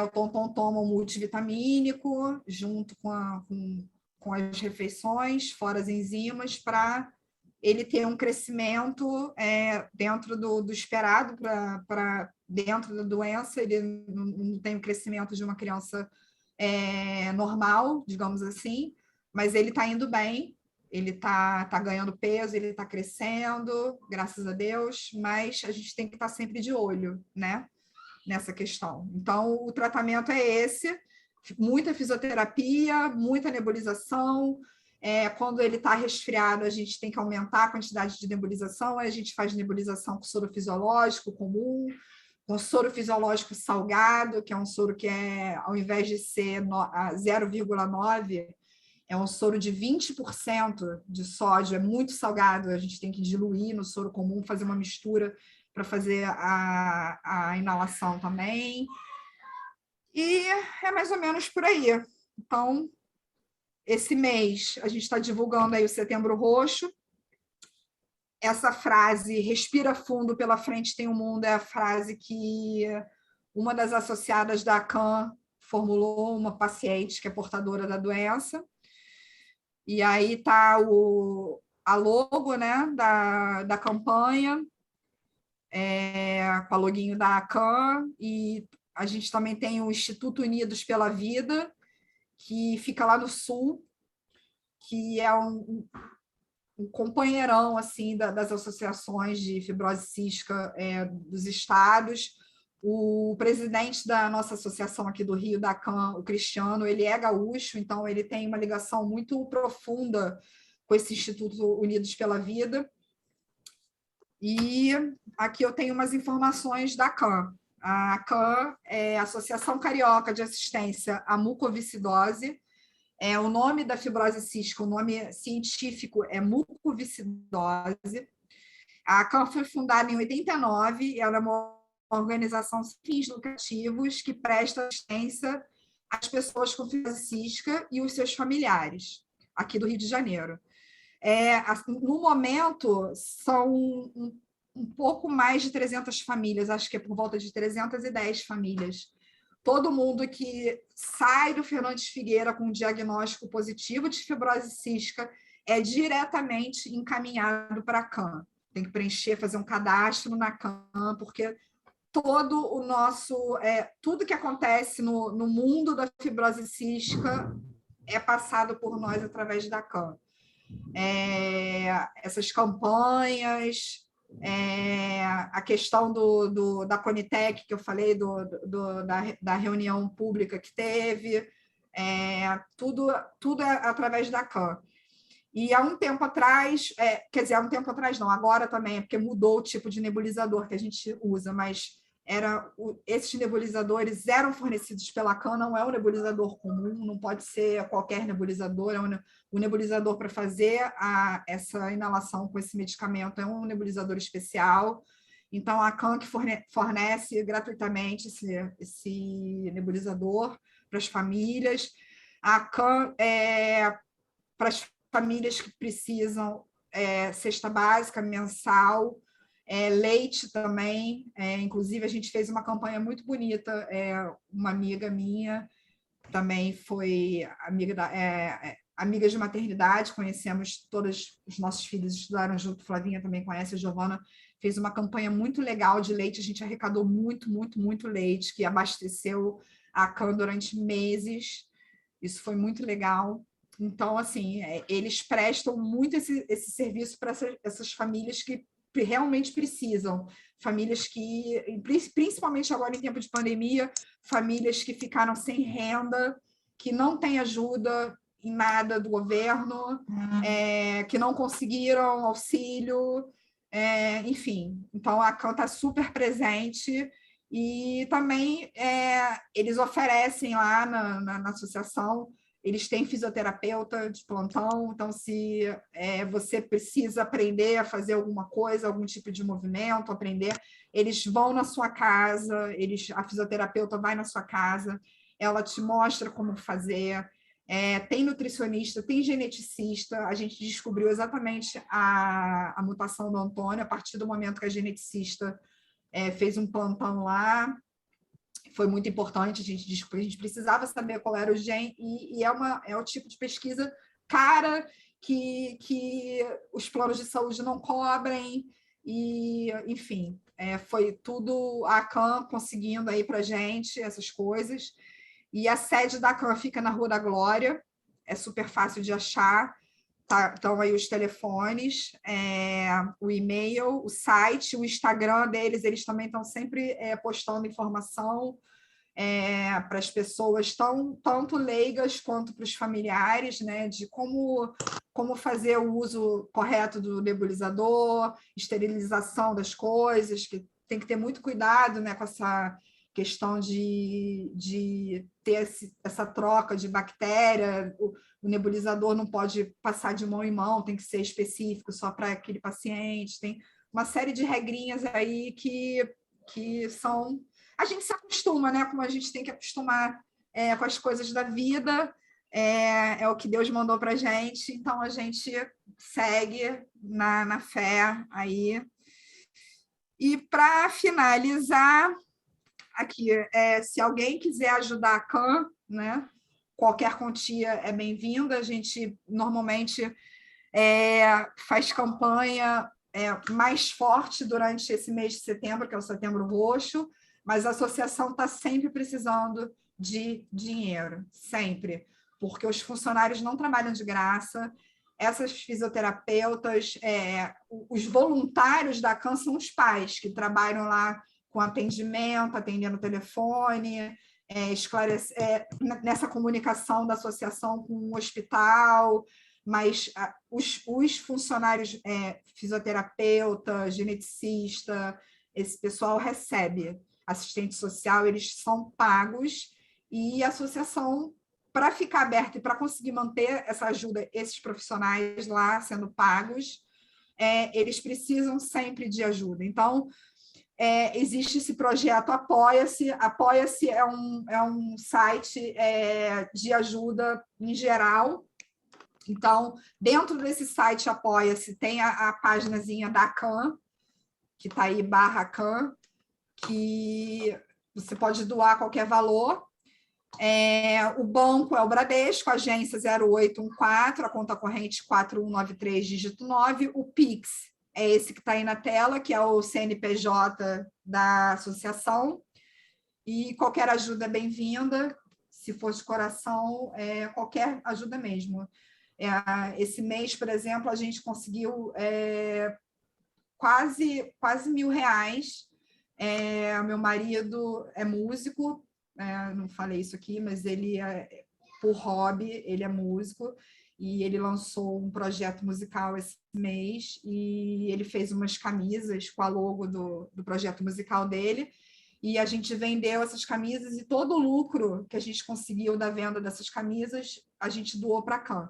o Tonton toma um multivitamínico junto com as refeições, fora as enzimas, para ele ter um crescimento dentro do esperado para dentro da doença. Ele não tem o crescimento de uma criança normal, digamos assim, mas ele está indo bem, ele está ganhando peso, ele está crescendo, graças a Deus, mas a gente tem que estar sempre de olho, né, nessa questão. Então, o tratamento é esse, muita fisioterapia, muita nebulização. Quando ele está resfriado, a gente tem que aumentar a quantidade de nebulização, a gente faz nebulização com soro fisiológico comum, com soro fisiológico salgado, que é um soro que ao invés de ser 0,9, é um soro de 20% de sódio, é muito salgado, a gente tem que diluir no soro comum, fazer uma mistura para fazer a inalação também. E é mais ou menos por aí. Então, esse mês, a gente está divulgando aí o Setembro Roxo. Essa frase, respira fundo, pela frente tem o mundo, é a frase que uma das associadas da ACAM formulou, uma paciente que é portadora da doença. E aí está a logo, né, da campanha, com a loguinho da ACAM, e a gente também tem o Instituto Unidos pela Vida, que fica lá no Sul, que é um companheirão assim das associações de fibrose cística dos estados. O presidente da nossa associação aqui do Rio, da ACAM, o Cristiano, ele é gaúcho, então ele tem uma ligação muito profunda com esse Instituto Unidos pela Vida. E aqui eu tenho umas informações da ACAM. A ACAM é a Associação Carioca de Assistência à Mucoviscidose. O nome da fibrose cística, o nome científico é mucoviscidose. A ACAM foi fundada em 89, ela é uma organização sem fins lucrativos que presta assistência às pessoas com fibrose cística e os seus familiares, aqui do Rio de Janeiro. No momento, são um pouco mais de 300 famílias, acho que é por volta de 310 famílias. Todo mundo que sai do Fernandes Figueira com um diagnóstico positivo de fibrose cística é diretamente encaminhado para a CAM. Tem que preencher, fazer um cadastro na CAM, porque todo o nosso... tudo que acontece no mundo da fibrose cística é passado por nós através da CAM. Essas campanhas, a questão da Conitec, que eu falei, da reunião pública que teve, tudo é através da CAM. E há um tempo atrás, quer dizer, há um tempo atrás não, agora também, porque mudou o tipo de nebulizador que a gente usa, mas esses nebulizadores eram fornecidos pela CAM, não é um nebulizador comum, não pode ser qualquer nebulizador, o nebulizador para fazer essa inalação com esse medicamento é um nebulizador especial. Então, a CAM que fornece gratuitamente esse nebulizador para as famílias. A CAM, para as famílias que precisam, cesta básica mensal, leite também. Inclusive, a gente fez uma campanha muito bonita. Uma amiga minha também foi amiga de maternidade, conhecemos todos os nossos filhos, estudaram junto, Flavinha também conhece, a Giovana fez uma campanha muito legal de leite, a gente arrecadou muito, muito, muito leite, que abasteceu a CAM durante meses, isso foi muito legal. Então, assim, eles prestam muito esse serviço para essas famílias que realmente precisam, famílias que, principalmente agora em tempo de pandemia, famílias que ficaram sem renda, que não têm ajuda em nada do governo, que não conseguiram auxílio, enfim. Então, a CAM está super presente e também eles oferecem lá na associação, eles têm fisioterapeuta de plantão, então se você precisa aprender a fazer alguma coisa, algum tipo de movimento, eles vão na sua casa, a fisioterapeuta vai na sua casa, ela te mostra como fazer, tem nutricionista, tem geneticista, a gente descobriu exatamente a mutação do Antônio a partir do momento que a geneticista fez um plantão lá. Foi muito importante, a gente precisava saber qual era o gene, e é o tipo de pesquisa cara que os planos de saúde não cobrem, e, enfim, foi tudo a CAM conseguindo aí para a gente essas coisas. E a sede da CAM fica na Rua da Glória, é super fácil de achar, tá? Então aí os telefones, o e-mail, o site, o Instagram deles, eles também estão sempre postando informação para as pessoas, tanto leigas quanto para os familiares, né, de como fazer o uso correto do nebulizador, esterilização das coisas, que tem que ter muito cuidado, né, com essa questão de ter essa troca de bactéria, o nebulizador não pode passar de mão em mão, tem que ser específico só para aquele paciente, tem uma série de regrinhas aí que são a gente se acostuma, né? Como a gente tem que acostumar com as coisas da vida, é o que Deus mandou para a gente, então a gente segue na fé aí. E para finalizar, aqui, se alguém quiser ajudar a CAN, né? Qualquer quantia é bem-vinda. A gente normalmente faz campanha mais forte durante esse mês de setembro, que é o Setembro Roxo, mas a associação está sempre precisando de dinheiro, sempre, porque os funcionários não trabalham de graça, essas fisioterapeutas, os voluntários da CAN são os pais que trabalham lá com atendimento, atendendo o telefone, nessa comunicação da associação com o hospital, mas os funcionários fisioterapeuta, geneticista, esse pessoal recebe assistente social, eles são pagos, e a associação, para ficar aberta e para conseguir manter essa ajuda, esses profissionais lá sendo pagos, eles precisam sempre de ajuda. Então, existe esse projeto Apoia-se. Apoia-se é um site de ajuda em geral. Então, dentro desse site Apoia-se, tem a paginazinha da CAN, que está aí, /CAN, que você pode doar qualquer valor. O banco é o Bradesco, agência 0814, a conta corrente 4193, dígito 9. O Pix é esse que está aí na tela, que é o CNPJ da associação. E qualquer ajuda é bem-vinda, se for de coração, qualquer ajuda mesmo. Esse mês, por exemplo, a gente conseguiu quase R$1.000. Meu marido é músico, não falei isso aqui, mas ele, por hobby, ele é músico, e ele lançou um projeto musical esse mês, e ele fez umas camisas com a logo do projeto musical dele, e a gente vendeu essas camisas, e todo o lucro que a gente conseguiu da venda dessas camisas, a gente doou para a CAN.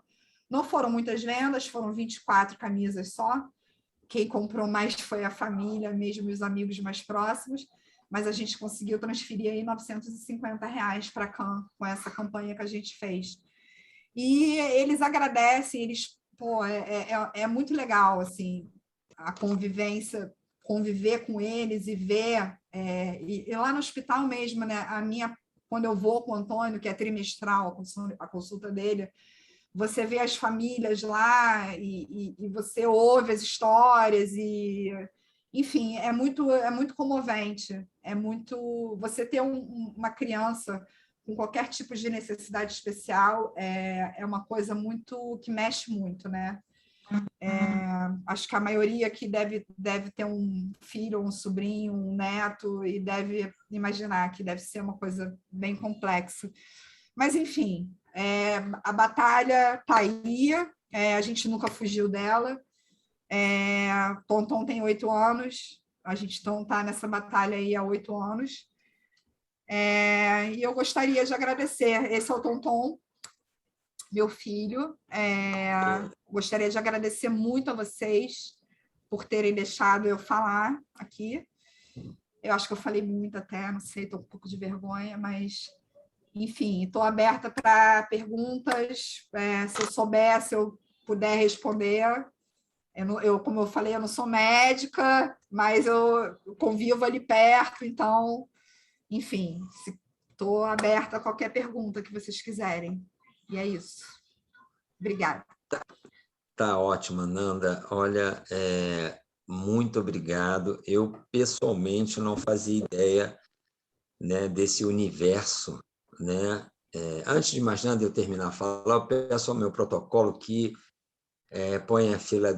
Não foram muitas vendas, foram 24 camisas só. Quem comprou mais foi a família, mesmo os amigos mais próximos, mas a gente conseguiu transferir aí R$950 para a CAN com essa campanha que a gente fez. E eles agradecem, é muito legal assim, a convivência, conviver com eles e ver, e lá no hospital mesmo, né, quando eu vou com o Antônio, que é trimestral, a consulta dele, você vê as famílias lá e você ouve as histórias e, enfim, é muito comovente. Você ter uma criança com qualquer tipo de necessidade especial é uma coisa muito que mexe muito, né? Acho que a maioria aqui deve ter um filho, um sobrinho, um neto, e deve imaginar que deve ser uma coisa bem complexa. Mas, enfim, a batalha está aí, a gente nunca fugiu dela. Tonton tem 8 anos, a gente está nessa batalha aí há 8 anos. E eu gostaria de agradecer. Esse é o Tonton, meu filho. Gostaria de agradecer muito a vocês por terem deixado eu falar aqui. Eu acho que eu falei muito até, não sei, estou com um pouco de vergonha, mas... Enfim, estou aberta para perguntas. Se eu souber, se eu puder responder. Como eu falei, eu não sou médica, mas eu convivo ali perto, então, enfim, estou aberta a qualquer pergunta que vocês quiserem. E é isso. Obrigada.
Tá ótimo, Nanda. Olha, muito obrigado. Eu, pessoalmente, não fazia ideia, né, desse universo, né? Antes de mais nada, eu terminar a falar, eu peço ao meu protocolo que põe a fila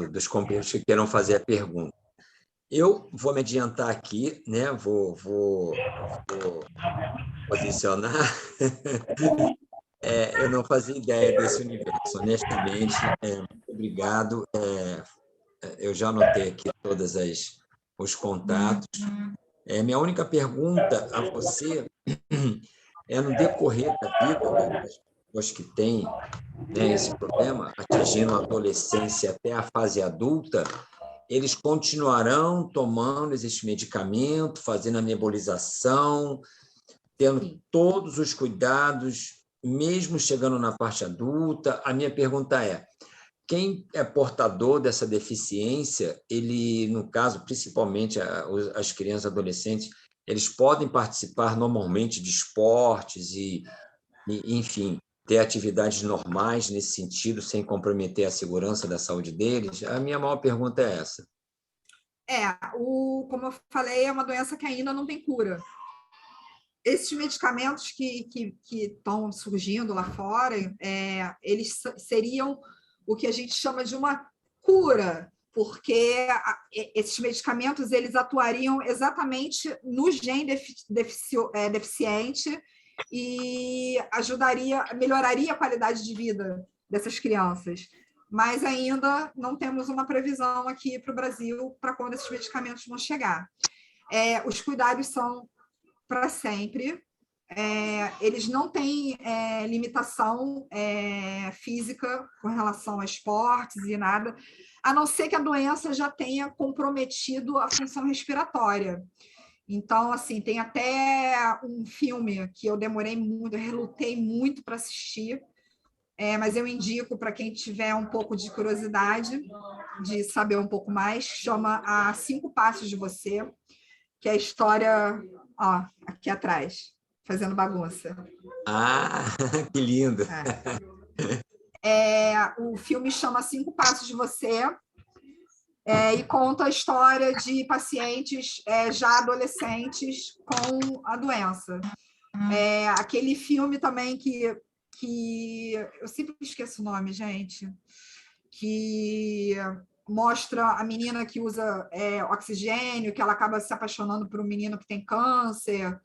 dos companheiros que queiram fazer a pergunta. Eu vou me adiantar aqui, né? Vou posicionar. Eu não fazia ideia desse universo, honestamente. Muito obrigado. Eu já anotei aqui todos os contatos. Minha única pergunta a você no decorrer da vida das pessoas que têm, né, esse problema, atingindo a adolescência até a fase adulta, eles continuarão tomando esse medicamento, fazendo a nebulização, tendo todos os cuidados, mesmo chegando na parte adulta. A minha pergunta é, quem é portador dessa deficiência, ele, no caso, principalmente as crianças e adolescentes, eles podem participar normalmente de esportes e enfim, ter atividades normais nesse sentido, sem comprometer a segurança da saúde deles? A minha maior pergunta é essa.
Como eu falei, é uma doença que ainda não tem cura. Esses medicamentos que estão surgindo lá fora, eles seriam o que a gente chama de uma cura, porque esses medicamentos eles atuariam exatamente no gene deficiente e melhoraria a qualidade de vida dessas crianças. Mas ainda não temos uma previsão aqui para o Brasil para quando esses medicamentos vão chegar. Os cuidados são para sempre. Eles não têm limitação física com relação a esportes e nada, a não ser que a doença já tenha comprometido a função respiratória. Então, assim, tem até um filme que eu demorei muito, eu relutei muito para assistir, mas eu indico para quem tiver um pouco de curiosidade de saber um pouco mais, chama A 5 Passos de Você, que é a história, ó, aqui atrás, fazendo bagunça.
Ah, que lindo!
O filme chama 5 Passos de Você e conta a história de pacientes já adolescentes com a doença. Aquele filme também que eu sempre esqueço o nome, gente, que mostra a menina que usa oxigênio, que ela acaba se apaixonando por um menino que tem câncer,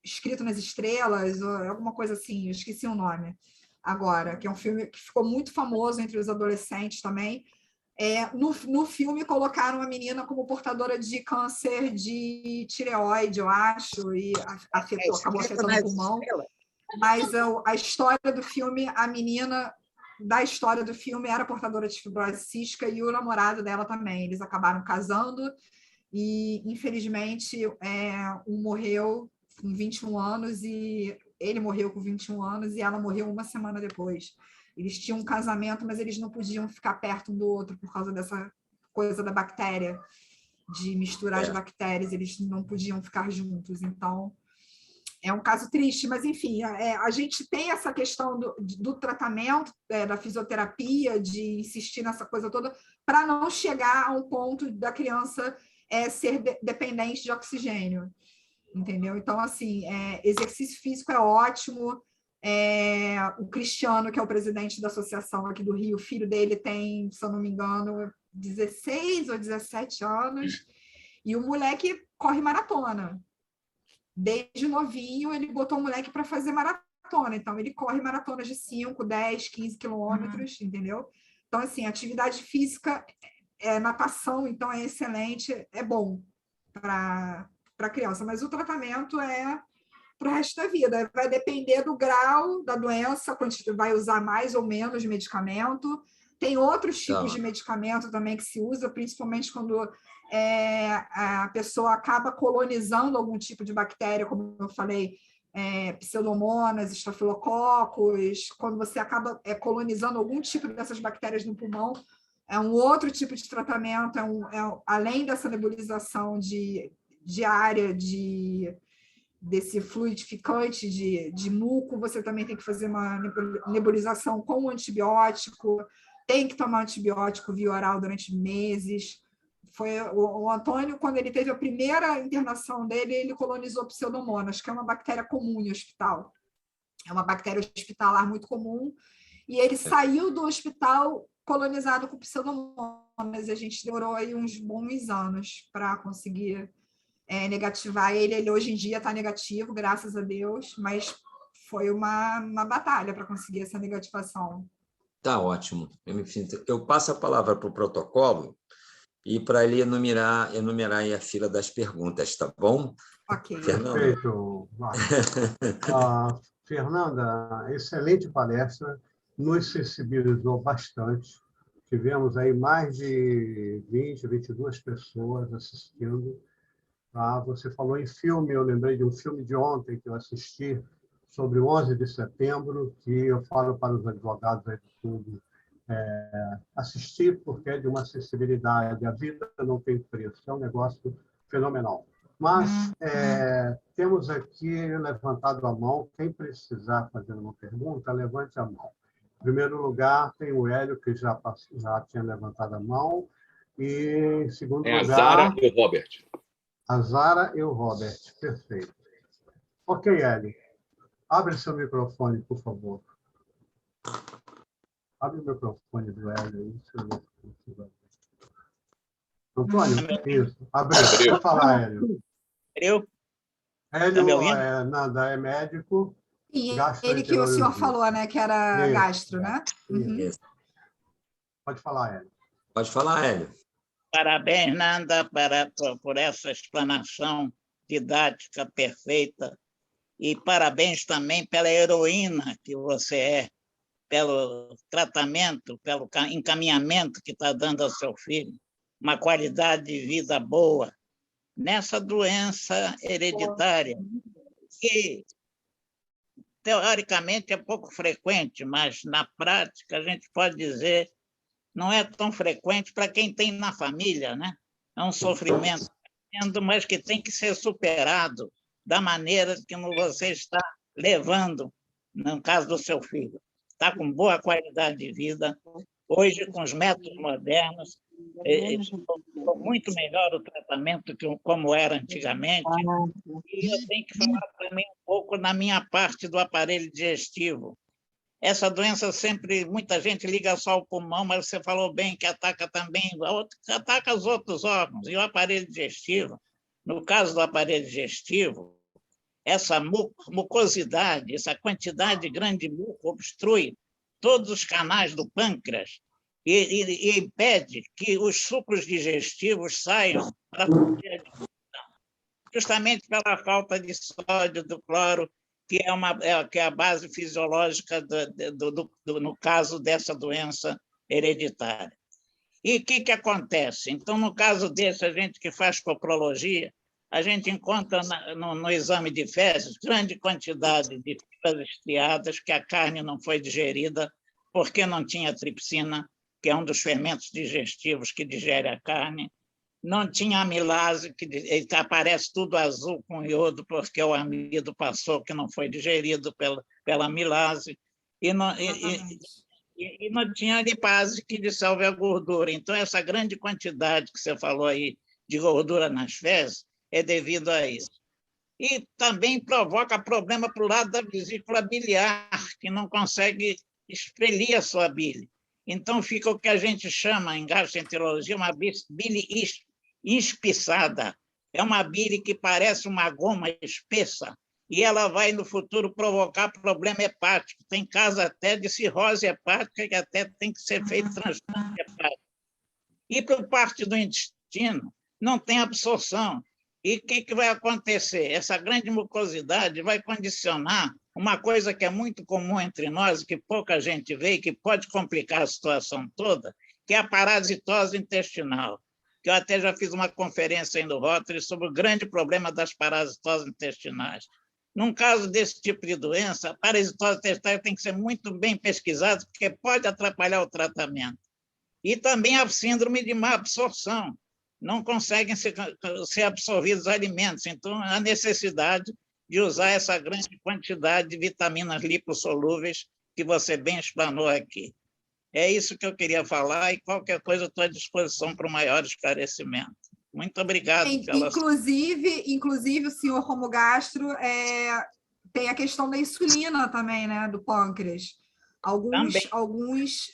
Escrito nas Estrelas, ou alguma coisa assim, eu esqueci o nome agora, que é um filme que ficou muito famoso entre os adolescentes também. No filme colocaram a menina como portadora de câncer de tireoide, eu acho, e acabou afetando o pulmão. Mas a história do filme, a menina da história do filme era portadora de fibrose cística e o namorado dela também. Eles acabaram casando e, infelizmente, um morreu com 21 anos e ele morreu com 21 anos e ela morreu uma semana depois. Eles tinham um casamento, mas eles não podiam ficar perto um do outro por causa dessa coisa da bactéria, de misturar as bactérias, eles não podiam ficar juntos. Então, é um caso triste, mas, enfim, a gente tem essa questão do tratamento, da fisioterapia, de insistir nessa coisa toda, para não chegar a um ponto da criança ser dependente de oxigênio, entendeu? Então, assim, exercício físico é ótimo. O Cristiano, que é o presidente da associação aqui do Rio, o filho dele tem, se eu não me engano, 16 ou 17 anos, e o moleque corre maratona. Desde novinho, ele botou o moleque para fazer maratona. Então, ele corre maratonas de 5, 10, 15 quilômetros, entendeu? Então, assim, atividade física, natação, então, é excelente, é bom para a criança. Mas o tratamento é para o resto da vida. Vai depender do grau da doença, quando vai usar mais ou menos medicamento. Tem outros tipos de medicamento também que se usa, principalmente quando a pessoa acaba colonizando algum tipo de bactéria, como eu falei, pseudomonas, estafilococos. Quando você acaba colonizando algum tipo dessas bactérias no pulmão, é um outro tipo de tratamento, além dessa nebulização diária desse fluidificante de muco, você também tem que fazer uma nebulização com antibiótico, tem que tomar antibiótico via oral durante meses. Foi o Antônio, quando ele teve a primeira internação dele, ele colonizou pseudomonas, que é uma bactéria comum em hospital. É uma bactéria hospitalar muito comum, e ele saiu do hospital colonizado com pseudomonas, e a gente demorou aí uns bons anos para conseguir negativar ele. Ele hoje em dia está negativo, graças a Deus, mas foi uma batalha para conseguir essa negativação.
Tá ótimo. Eu passo a palavra para o protocolo e para ele enumerar aí a fila das perguntas, tá bom?
Ok.
Fernanda.
Perfeito. Fernanda, excelente palestra, nos sensibilizou bastante tivemos aí mais de 20, 22 pessoas assistindo. Ah, você falou em filme, eu lembrei de um filme de ontem que eu assisti sobre o 11 de setembro, que eu falo para os advogados aí do clube assistir, porque é de uma acessibilidade. A vida não tem preço, é um negócio fenomenal. Mas temos aqui levantado a mão. Quem precisar fazer uma pergunta, levante a mão. Em primeiro lugar, tem o Hélio, que já tinha levantado a mão. E em segundo lugar...
a Zara e o Robert.
A Zara e o Robert, perfeito. Ok, Hélio. Abre seu microfone, por favor. Abre o microfone do Hélio aí. Deixa eu ver se vai. Antônio, isso. Abriu. Pode falar, Hélio. Hélio é médico.
E ele que o senhor falou, né? Que era
isso,
gastro, né?
Uhum.
Pode falar, Hélio.
Pode falar, Hélio.
Parabéns, Nanda, por essa explanação didática perfeita. E parabéns também pela heroína que você é, pelo tratamento, pelo encaminhamento que está dando ao seu filho, uma qualidade de vida boa nessa doença hereditária, que teoricamente é pouco frequente, mas na prática a gente pode dizer não é tão frequente para quem tem na família, né? É um sofrimento, mas que tem que ser superado da maneira que você está levando, no caso do seu filho. Está com boa qualidade de vida, hoje com os métodos modernos, ficou muito melhor o tratamento que como era antigamente. E eu tenho que falar também um pouco na minha parte do aparelho digestivo. Essa doença sempre, muita gente liga só ao pulmão, mas você falou bem que ataca também, ataca os outros órgãos. E o aparelho digestivo, no caso do aparelho digestivo, essa mucosidade, essa quantidade grande de muco obstrui todos os canais do pâncreas e impede que os sucos digestivos saiam para fazer a digestão, justamente pela falta de sódio, do cloro, que é a base fisiológica no caso dessa doença hereditária. E o que acontece? Então, no caso desse, a gente que faz coprologia, a gente encontra no exame de fezes grande quantidade de fibras estriadas, que a carne não foi digerida porque não tinha tripsina, que é um dos fermentos digestivos que digere a carne. Não tinha amilase, que aparece tudo azul com iodo, porque o amido passou, que não foi digerido pela amilase. E não tinha lipase, que dissolve a gordura. Então, essa grande quantidade que você falou aí de gordura nas fezes é devido a isso. E também provoca problema para o lado da vesícula biliar, que não consegue expelir a sua bile. Então, fica o que a gente chama, em gastroenterologia, uma bile espiçada. É uma bile que parece uma goma espessa e ela vai, no futuro, provocar problema hepático. Tem casos até de cirrose hepática, que até tem que ser feito transplante hepático. E por parte do intestino, não tem absorção. E o que vai acontecer? Essa grande mucosidade vai condicionar uma coisa que é muito comum entre nós, que pouca gente vê e que pode complicar a situação toda, que é a parasitose intestinal. Que eu até já fiz uma conferência aí no Rotary sobre o grande problema das parasitoses intestinais. Num caso desse tipo de doença, a parasitose intestinal tem que ser muito bem pesquisada, porque pode atrapalhar o tratamento. E também a síndrome de má absorção. Não conseguem ser absorvidos alimentos. Então, há necessidade de usar essa grande quantidade de vitaminas lipossolúveis que você bem explanou aqui. É isso que eu queria falar e qualquer coisa estou à disposição para o maior esclarecimento. Muito obrigado.
Inclusive, o senhor como gastro tem a questão da insulina também, né, do pâncreas. Alguns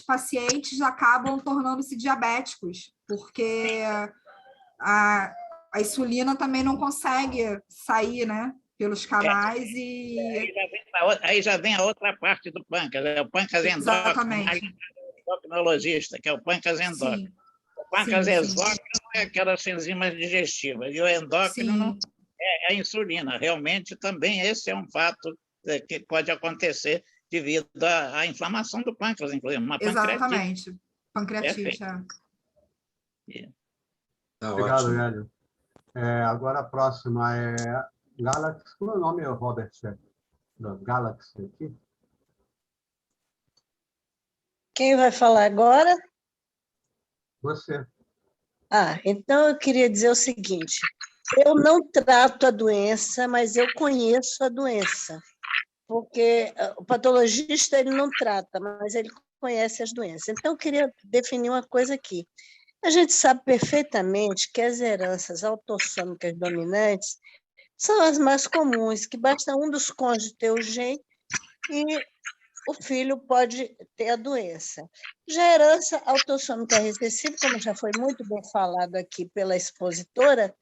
pacientes acabam tornando-se diabéticos, porque a insulina também não consegue sair, né, pelos canais
Aí já vem a outra parte do pâncreas, é o pâncreas endócrino, endocrinologista, que é o pâncreas endócrino. Sim. O pâncreas exócrino é aquelas enzimas digestivas, e o endócrino é a insulina. Realmente, também esse é um fato que pode acontecer, devido à inflamação do pâncreas, inclusive, uma pancreatite.
Exatamente. Pancreatite,
Tá
Obrigado,
ótimo.
Hélio. Agora a próxima é Galaxy. Como é o nome, Robert? Da Galaxy aqui?
Quem vai falar agora?
Você.
Então eu queria dizer o seguinte: eu não trato a doença, mas eu conheço a doença, porque o patologista ele não trata, mas ele conhece as doenças. Então eu queria definir uma coisa aqui. A gente sabe perfeitamente que as heranças autossômicas dominantes são as mais comuns, que basta um dos cônjuges ter o gene e o filho pode ter a doença. Já a herança autossômica recessiva, como já foi muito bem falado aqui pela expositora,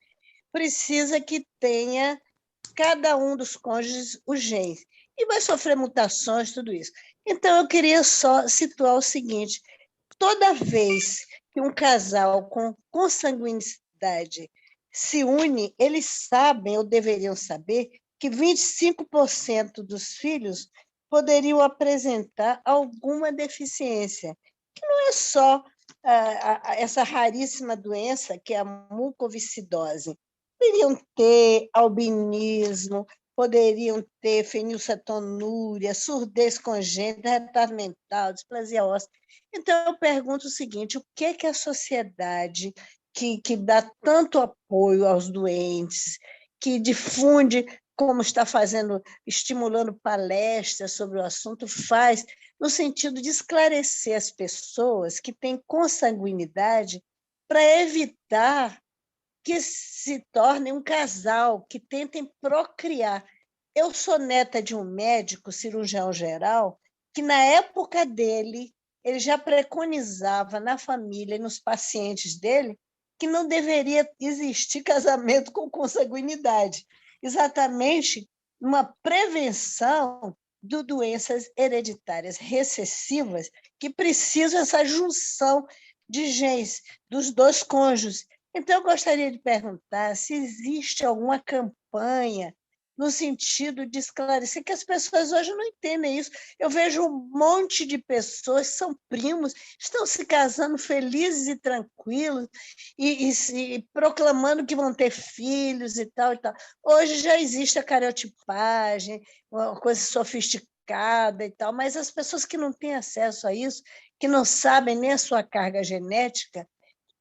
precisa que tenha cada um dos cônjuges o gene, e vai sofrer mutações, tudo isso. Então, eu queria só situar o seguinte: toda vez que um casal com consanguinidade se une, eles sabem, ou deveriam saber, que 25% dos filhos poderiam apresentar alguma deficiência, que não é só essa raríssima doença que é a mucoviscidose. Poderiam ter albinismo, poderiam ter fenilcetonúria, surdez congênita, retardo mental, displasia óssea. Então, eu pergunto o seguinte: o que é que a sociedade que dá tanto apoio aos doentes, que difunde, como está fazendo, estimulando palestras sobre o assunto, faz no sentido de esclarecer as pessoas que têm consanguinidade para evitar que se tornem um casal, que tentem procriar. Eu sou neta de um médico, cirurgião geral, que na época dele, ele já preconizava na família e nos pacientes dele que não deveria existir casamento com consanguinidade, exatamente uma prevenção de doenças hereditárias recessivas que precisam dessa junção de genes dos dois cônjuges. Então, eu gostaria de perguntar se existe alguma campanha no sentido de esclarecer, que as pessoas hoje não entendem isso. Eu vejo um monte de pessoas que são primos, estão se casando felizes e tranquilos, e proclamando que vão ter filhos e tal, e tal. Hoje já existe a cariotipagem, uma coisa sofisticada e tal, mas as pessoas que não têm acesso a isso, que não sabem nem a sua carga genética,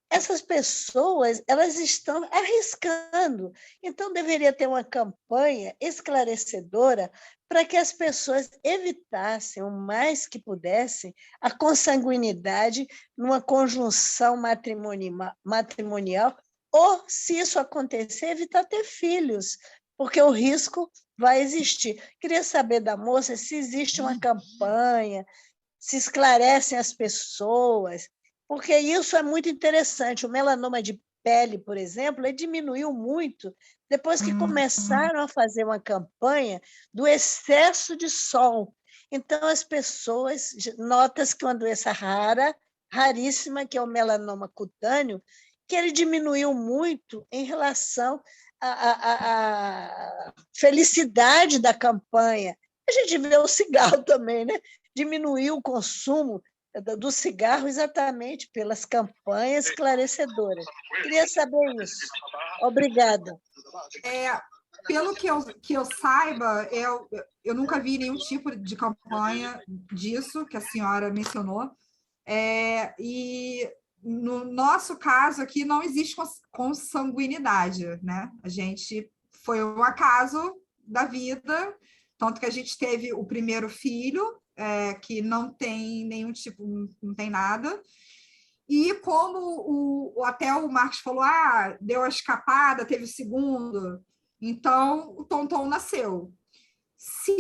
essas pessoas, elas estão arriscando. Então, deveria ter uma campanha esclarecedora para que as pessoas evitassem, o mais que pudessem, a consanguinidade numa conjunção matrimonial, ou, se isso acontecer, evitar ter filhos, porque o risco vai existir. Queria saber da moça se existe uma campanha, se esclarecem as pessoas, porque isso é muito interessante. O melanoma de pele, por exemplo, ele diminuiu muito depois que começaram a fazer uma campanha do excesso de sol. Então, as pessoas notam que é uma doença rara, raríssima, que é o melanoma cutâneo, que ele diminuiu muito em relação à felicidade da campanha. A gente vê o cigarro também, né? Diminuiu o consumo do cigarro exatamente pelas campanhas esclarecedoras. Queria saber isso. Obrigada.
Pelo que eu saiba, eu nunca vi nenhum tipo de campanha disso que a senhora mencionou. E no nosso caso aqui não existe consanguinidade, né? A gente foi um acaso da vida, tanto que a gente teve o primeiro filho, que não tem nenhum tipo, não tem nada. E como até o Marcos falou, deu a escapada, teve o segundo, então o Tonton nasceu. Se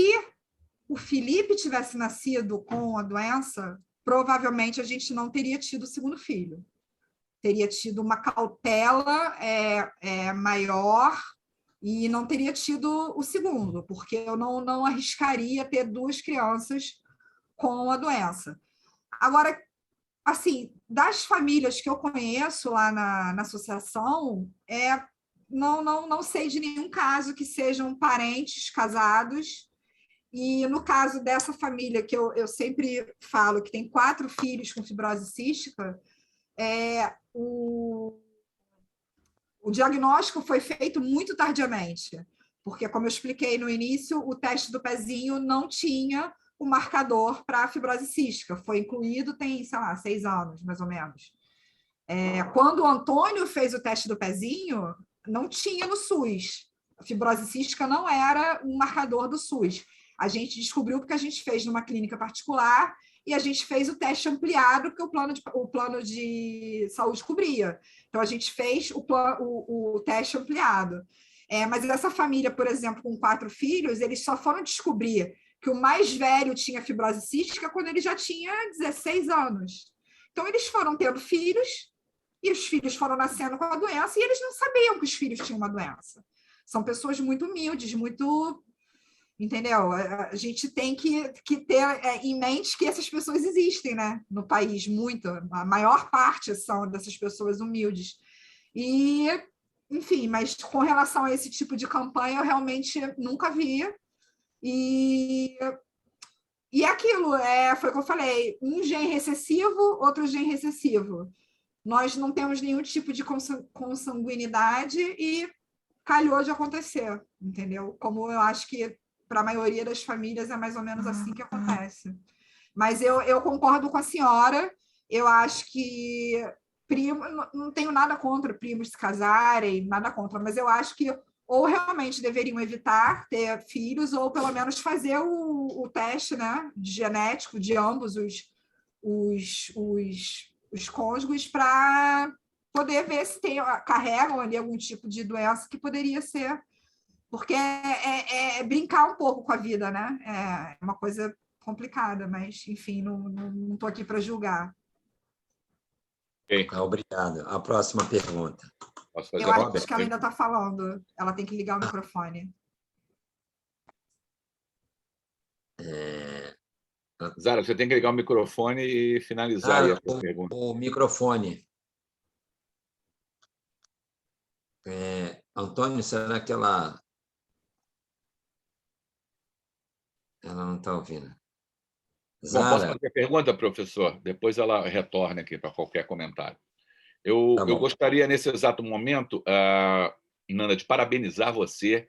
o Felipe tivesse nascido com a doença, provavelmente a gente não teria tido o segundo filho. Teria tido uma cautela maior e não teria tido o segundo, porque eu não arriscaria ter duas crianças com a doença. Agora, assim, das famílias que eu conheço lá na associação, não sei de nenhum caso que sejam parentes casados E no caso dessa família, que eu sempre falo, que tem 4 filhos com fibrose cística, o diagnóstico foi feito muito tardiamente, porque, como eu expliquei no início, o teste do pezinho não tinha o marcador para a fibrose cística, foi incluído tem, sei lá, 6 anos, mais ou menos. Quando o Antônio fez o teste do pezinho, não tinha no SUS. A fibrose cística não era um marcador do SUS. A gente descobriu porque a gente fez numa clínica particular e a gente fez o teste ampliado que o plano de saúde cobria. Então, a gente fez o teste ampliado. Mas essa família, por exemplo, com 4 filhos, eles só foram descobrir que o mais velho tinha fibrose cística quando ele já tinha 16 anos. Então, eles foram tendo filhos e os filhos foram nascendo com a doença e eles não sabiam que os filhos tinham uma doença. São pessoas muito humildes, muito... Entendeu? A gente tem que ter em mente que essas pessoas existem, né? No país, muito. A maior parte são dessas pessoas humildes. E, enfim, mas com relação a esse tipo de campanha, eu realmente nunca vi. E aquilo, foi o que eu falei, um gene recessivo, outro gene recessivo. Nós não temos nenhum tipo de consanguinidade e calhou de acontecer, entendeu? Como eu acho que para a maioria das famílias é mais ou menos assim que acontece. Mas eu concordo com a senhora, eu acho que não tenho nada contra primos se casarem, nada contra, mas eu acho que ou realmente deveriam evitar ter filhos, ou pelo menos fazer o teste, né, genético de ambos os cônjuges para poder ver se carregam ali algum tipo de doença que poderia ser, porque é brincar um pouco com a vida, né? É uma coisa complicada, mas, enfim, não estou aqui para julgar.
Okay.
Obrigado. A próxima pergunta.
Posso fazer,
eu acho
Robert?
que ela ainda está falando. Ela tem que ligar o microfone.
Zara, você tem que ligar o microfone e finalizar aí a sua pergunta.
O microfone. Antônio, será que ela não está ouvindo?
Bom, posso fazer a pergunta, professor? Depois ela retorna aqui para qualquer comentário. Eu gostaria, nesse exato momento, Nanda, de parabenizar você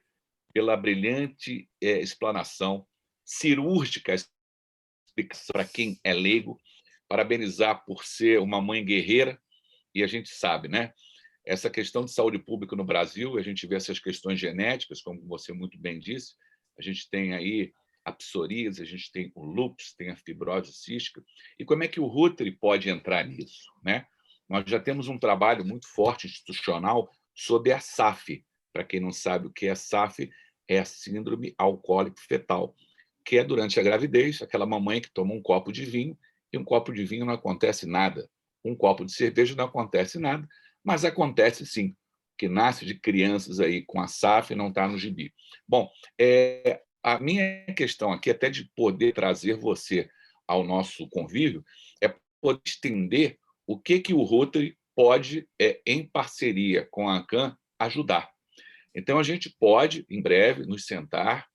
pela brilhante explanação cirúrgica para quem é leigo, parabenizar por ser uma mãe guerreira, e a gente sabe, né? Essa questão de saúde pública no Brasil, a gente vê essas questões genéticas, como você muito bem disse, a gente tem aí a psoríase, a gente tem o lúpus, tem a fibrose cística, e como é que o Rotary pode entrar nisso, né? Nós já temos um trabalho muito forte institucional sobre a SAF. Para quem não sabe o que é SAF, é a síndrome alcoólico fetal, que é durante a gravidez, aquela mamãe que toma um copo de vinho, e um copo de vinho não acontece nada. Um copo de cerveja não acontece nada, mas acontece sim, que nasce de crianças aí com a SAF e não está no gibi. Bom, a minha questão aqui, até de poder trazer você ao nosso convívio, é poder estender o que o Rotary pode, em parceria com a ANCAM, ajudar. Então, a gente pode, em breve, nos sentar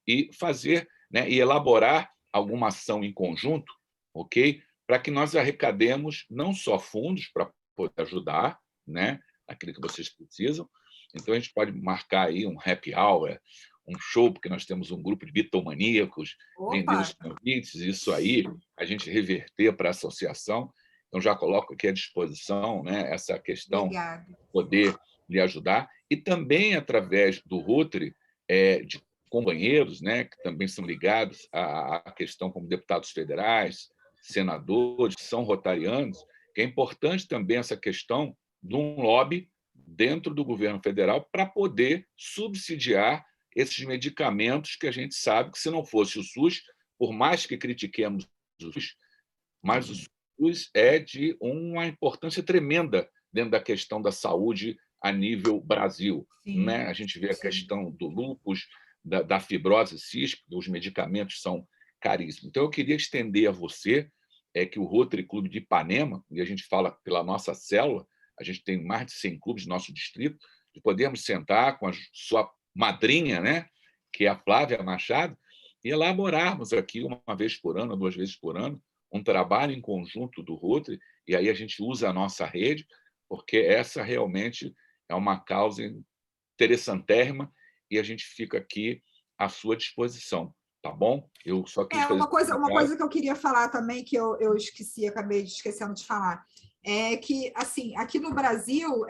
e fazer, né, e elaborar alguma ação em conjunto, ok? Para que nós arrecademos não só fundos para poder ajudar, né, aquilo que vocês precisam. Então, a gente pode marcar aí um happy hour, um show, porque nós temos um grupo de bitomaníacos, vender os convites, isso aí, a gente reverter para a associação. Então, já coloco aqui à disposição, né, essa questão, poder lhe ajudar. E também, através do Rotary, de companheiros, né, que também são ligados à questão como deputados federais, senadores, são rotarianos, que é importante também essa questão de um lobby dentro do governo federal para poder subsidiar esses medicamentos que a gente sabe que, se não fosse o SUS, por mais que critiquemos o SUS, mas o SUS é de uma importância tremenda dentro da questão da saúde a nível Brasil. Né? A gente vê a questão do lúpus, da fibrose cística, os medicamentos são caríssimos. Então, eu queria estender a você que o Rotary Clube de Ipanema, e a gente fala pela nossa célula, a gente tem mais de 100 clubes no nosso distrito, de podermos sentar com a sua madrinha, né, que é a Flávia Machado, e elaborarmos aqui, uma vez por ano, 2 vezes por ano, um trabalho em conjunto do Rotary, e aí a gente usa a nossa rede, porque essa realmente é uma causa interessantérrima, e a gente fica aqui à sua disposição, tá bom? Eu só quis fazer
uma coisa que eu queria falar também, que eu esqueci, acabei esquecendo de falar, é que, assim, aqui no Brasil,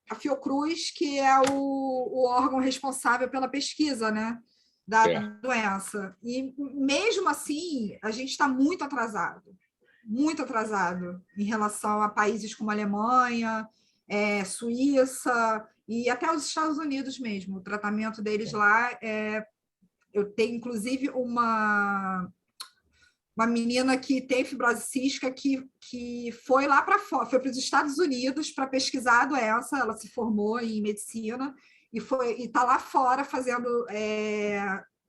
a Fiocruz, que é o órgão responsável pela pesquisa, né, da doença. E, mesmo assim, a gente está muito atrasado em relação a países como a Alemanha, Suíça e até os Estados Unidos mesmo. O tratamento deles lá eu tenho, inclusive, uma menina que tem fibrose cística que foi lá para fora, foi para os Estados Unidos para pesquisar a doença, ela se formou em medicina e está lá fora fazendo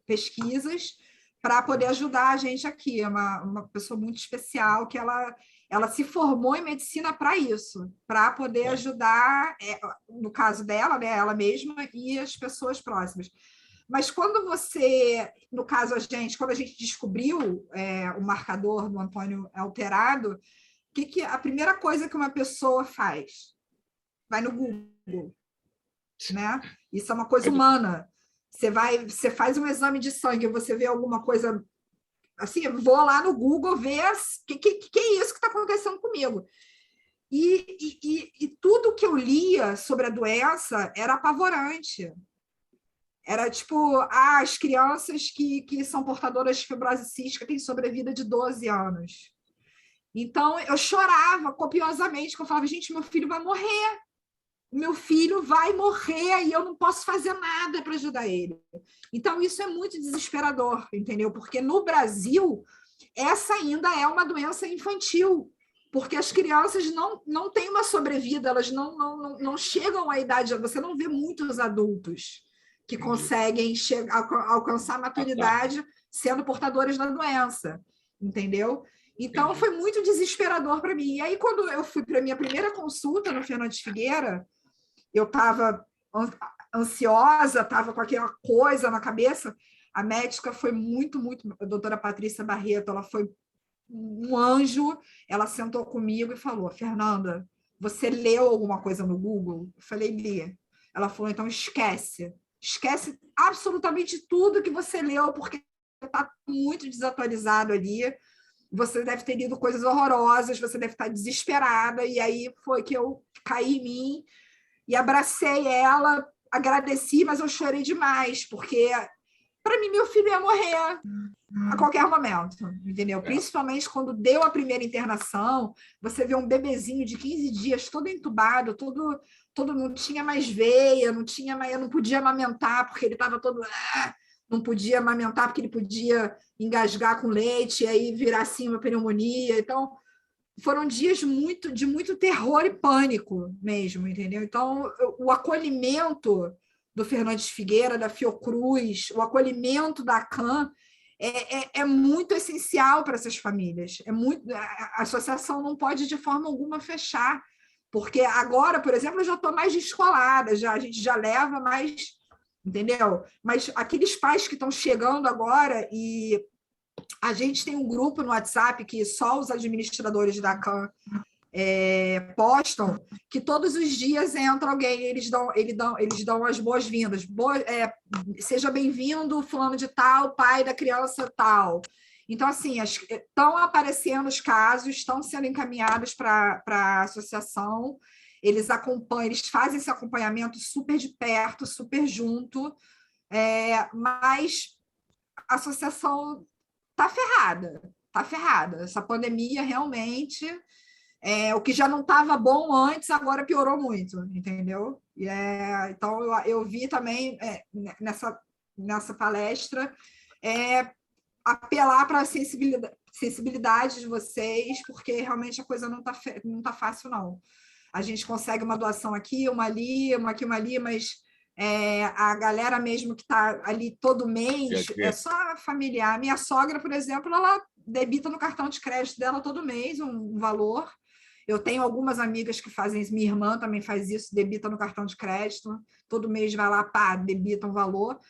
pesquisas para poder ajudar a gente aqui. É uma pessoa muito especial que ela se formou em medicina para isso, para poder ajudar, no caso dela, né, ela mesma e as pessoas próximas. Mas quando no caso quando a gente descobriu o marcador do Antônio alterado, a primeira coisa que uma pessoa faz? Vai no Google, né? Isso é uma coisa humana. Você faz um exame de sangue, você vê alguma coisa assim, eu vou lá no Google ver o que é isso que está acontecendo comigo. E tudo que eu lia sobre a doença era apavorante. Era tipo, as crianças que são portadoras de fibrose cística têm sobrevida de 12 anos. Então, eu chorava copiosamente, porque eu falava, gente, meu filho vai morrer. Meu filho vai morrer e eu não posso fazer nada para ajudar ele. Então, isso é muito desesperador, entendeu? Porque no Brasil, essa ainda é uma doença infantil, porque as crianças não têm uma sobrevida, elas não chegam à idade, você não vê muitos adultos que conseguem alcançar a maturidade sendo portadores da doença, entendeu? Então, foi muito desesperador para mim. E aí, quando eu fui para a minha primeira consulta no Fernandes Figueira, eu estava ansiosa, estava com aquela coisa na cabeça. A médica foi muito, a doutora Patrícia Barreto, ela foi um anjo, ela sentou comigo e falou, Fernanda, você leu alguma coisa no Google? Eu falei, li. Ela falou, então esquece absolutamente tudo que você leu, porque está muito desatualizado ali, você deve ter lido coisas horrorosas, você deve estar desesperada, e aí foi que eu caí em mim e abracei ela, agradeci, mas eu chorei demais, porque para mim meu filho ia morrer a qualquer momento, entendeu? Principalmente quando deu a primeira internação, você vê um bebezinho de 15 dias todo entubado, todo não tinha mais veia, eu não podia amamentar porque ele estava todo não podia amamentar porque ele podia engasgar com leite e aí virar assim uma pneumonia. Então, foram dias de muito terror e pânico mesmo, entendeu? Então, o acolhimento do Fernandes Figueira, da Fiocruz, o acolhimento da ACAM é muito essencial para essas famílias. A associação não pode, de forma alguma, fechar, porque agora, por exemplo, eu já estou mais descolada, a gente já leva mais, entendeu? Mas aqueles pais que estão chegando agora, e a gente tem um grupo no WhatsApp que só os administradores da CAM postam, que todos os dias entra alguém, eles dão as boas-vindas. Seja bem-vindo, fulano de tal, pai da criança tal. Então, assim, estão aparecendo os casos, estão sendo encaminhados para a associação, eles acompanham, eles fazem esse acompanhamento super de perto, super junto, mas a associação está ferrada. Essa pandemia realmente, o que já não estava bom antes, agora piorou muito, entendeu? Então, eu vi também nessa palestra apelar para a sensibilidade de vocês, porque realmente a coisa não tá fácil, não. A gente consegue uma doação aqui, uma ali, uma aqui, uma ali, mas a galera mesmo que está ali todo mês é só familiar. Minha sogra, por exemplo, ela debita no cartão de crédito dela todo mês um valor. Eu tenho algumas amigas que fazem isso, minha irmã também faz isso, debita no cartão de crédito, todo mês vai lá, debita um valor.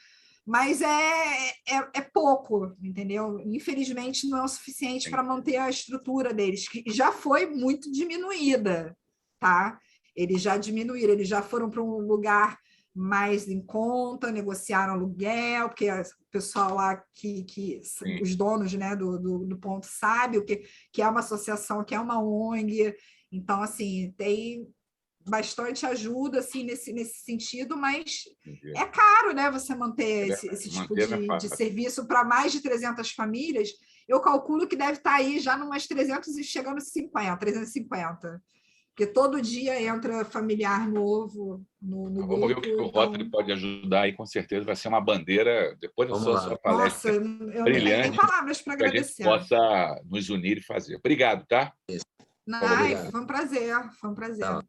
mas é pouco, entendeu? Infelizmente, não é o suficiente para manter a estrutura deles, que já foi muito diminuída, tá? Eles já diminuíram, eles já foram para um lugar mais em conta, negociaram aluguel, porque o pessoal lá, os donos, né, do ponto sabe o que é uma associação, que é uma ONG. Então, assim, tem bastante ajuda assim, nesse sentido, mas é caro, né, você manter esse tipo de serviço para mais de 300 famílias. Eu calculo que deve estar aí já numas 300 e chegando a 350. Porque todo dia entra familiar novo no grupo.
Vamos ver o que o Rotary pode ajudar aí, com certeza vai ser uma bandeira, depois da sua palestra.
Nossa, eu nem tenho palavras para agradecer.
Que a gente possa nos unir e fazer. Obrigado, tá?
Foi um prazer, foi um prazer.
Tá.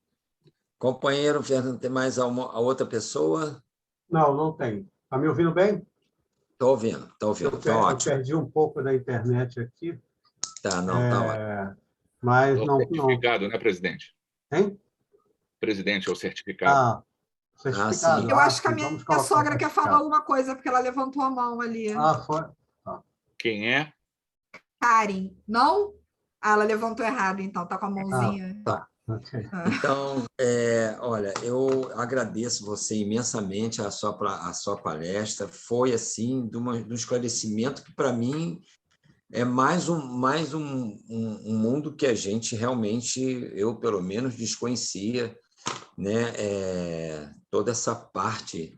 Companheiro Fernando, tem mais a outra pessoa?
Não tem. Está me ouvindo bem?
Estou ouvindo.
Eu perdi um pouco da internet aqui.
Tá ótimo.
Mas não.
Certificado, né, presidente?
Hein?
Presidente, é o certificado.
Certificado.
Eu acho que a minha sogra quer falar alguma coisa, porque ela levantou a mão ali.
Foi?
Quem é?
Karen. Não? Ela levantou errado, então, está com a mãozinha.
Tá.
Okay.
Então, olha, eu agradeço você imensamente a sua palestra. Foi, assim, de um esclarecimento que, para mim, é mais um mundo que a gente realmente, eu, pelo menos, desconhecia, né? Toda essa parte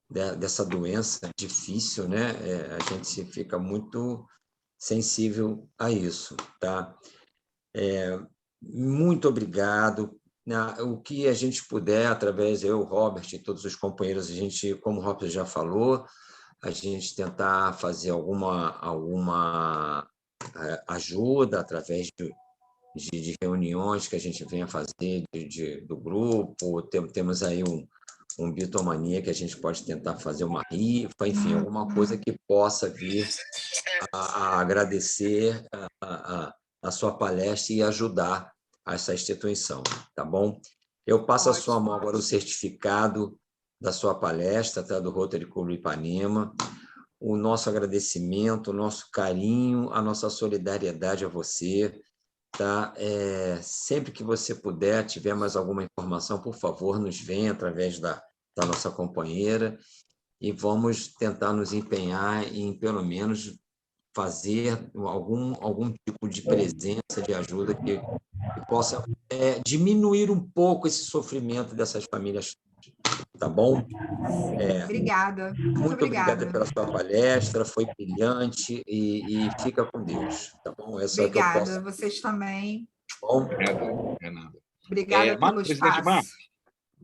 dessa doença difícil, né? A gente fica muito sensível a isso, tá? Muito obrigado. O que a gente puder, através eu, Robert e todos os companheiros, a gente, como o Robert já falou, a gente tentar fazer alguma ajuda através de reuniões que a gente venha fazer do grupo. Temos aí um Bitomania que a gente pode tentar fazer uma rifa, enfim, alguma coisa que possa vir a agradecer a sua palestra e ajudar essa instituição, tá bom? Eu passo a sua mão agora o certificado da sua palestra, tá? Do Rotary Clube Ipanema, o nosso agradecimento, o nosso carinho, a nossa solidariedade a você, tá? Sempre que você puder, tiver mais alguma informação, por favor, nos venha através da nossa companheira e vamos tentar nos empenhar em, pelo menos, fazer algum tipo de presença, de ajuda que possa diminuir um pouco esse sofrimento dessas famílias, tá bom?
Obrigada.
Muito obrigada pela sua palestra, foi brilhante e fica com Deus, tá bom?
Obrigada, vocês também.
Bom?
Renata.
Obrigada pelo espaço.
Marcos,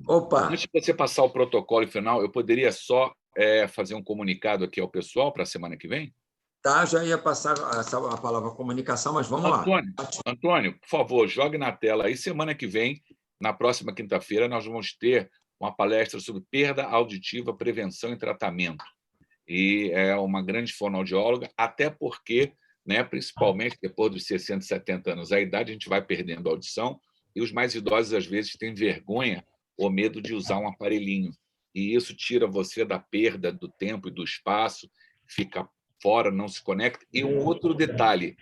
opa!
Antes de você passar o protocolo final, eu poderia só fazer um comunicado aqui ao pessoal para a semana que vem?
Tá, já ia passar a palavra comunicação, mas vamos lá.
Antônio, por favor, jogue na tela aí. Semana que vem, na próxima quinta-feira, nós vamos ter uma palestra sobre perda auditiva, prevenção e tratamento. E é uma grande fonoaudióloga, até porque, né, principalmente depois dos 60, 70 anos a idade, a gente vai perdendo a audição e os mais idosos, às vezes, têm vergonha ou medo de usar um aparelhinho. E isso tira você da perda do tempo e do espaço, fica fora, não se conecta. E um outro detalhe,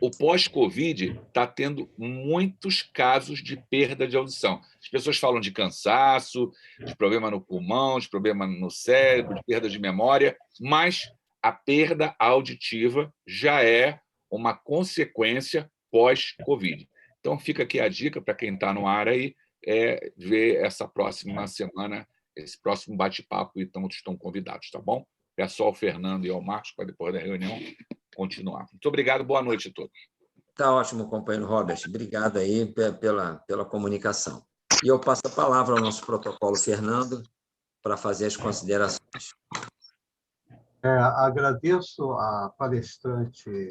o pós-Covid está tendo muitos casos de perda de audição. As pessoas falam de cansaço, de problema no pulmão, de problema no cérebro, de perda de memória, mas a perda auditiva já é uma consequência pós-Covid. Então, fica aqui a dica para quem está no ar aí, ver essa próxima semana, esse próximo bate-papo, então estão convidados, tá bom? Peço ao Fernando e ao Marcos para depois da reunião continuar. Muito obrigado, boa noite a todos.
Tá ótimo, companheiro Robert. Obrigado aí pela comunicação. E eu passo a palavra ao nosso protocolo, Fernando, para fazer as considerações.
Agradeço a palestrante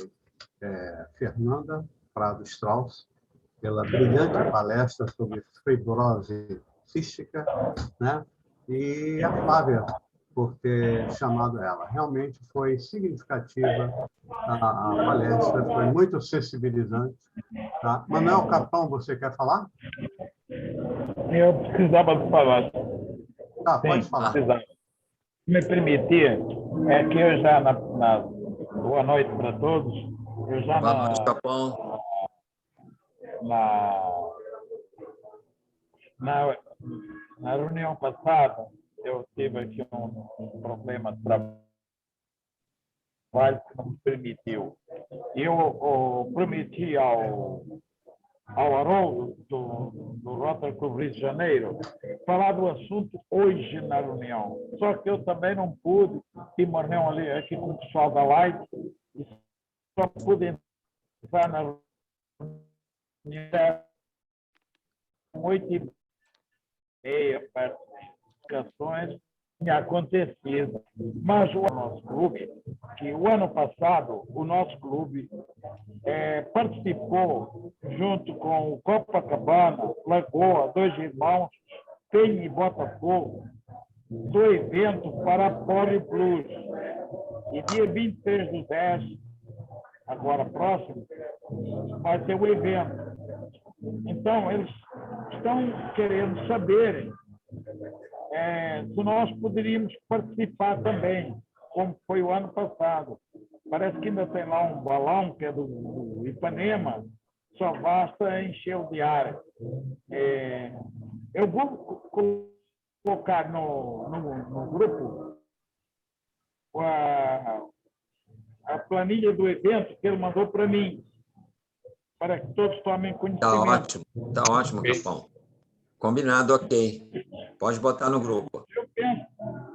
Fernanda Prado Strauss pela brilhante palestra sobre fibrose cística, né? E a Flávia por ter chamado ela. Realmente foi significativa a palestra, foi muito sensibilizante. Tá? Manuel Capão, você quer falar?
Eu precisava falar.
Tá, pode falar.
me permitir, é que eu já boa noite para todos. Eu já
Boa noite, Capão.
Na reunião passada, eu tive aqui um problema de trabalho que não me permitiu. Eu prometi ao Haroldo, do Rotary Club Rio de Janeiro, falar do assunto hoje na reunião. Só que eu também não pude, tive uma reunião ali aqui com o pessoal da Light, e só pude entrar na reunião 8h30, para as tinha acontecido. Mas o nosso clube, que o ano passado, o nosso clube participou, junto com o Copacabana, Lagoa, Dois Irmãos, Penha e Botafogo, do evento para a Polio Plus. E dia 23/10, agora próximo, vai ser o evento. Então, eles estão querendo saber se nós poderíamos participar também, como foi o ano passado. Parece que ainda tem lá um balão, que é do Ipanema, só basta encher de ar. Eu vou colocar no grupo a planilha do evento que ele mandou para mim, para que todos tomem conhecimento.
Tá ótimo, Capão. Combinado, ok. Pode botar no grupo.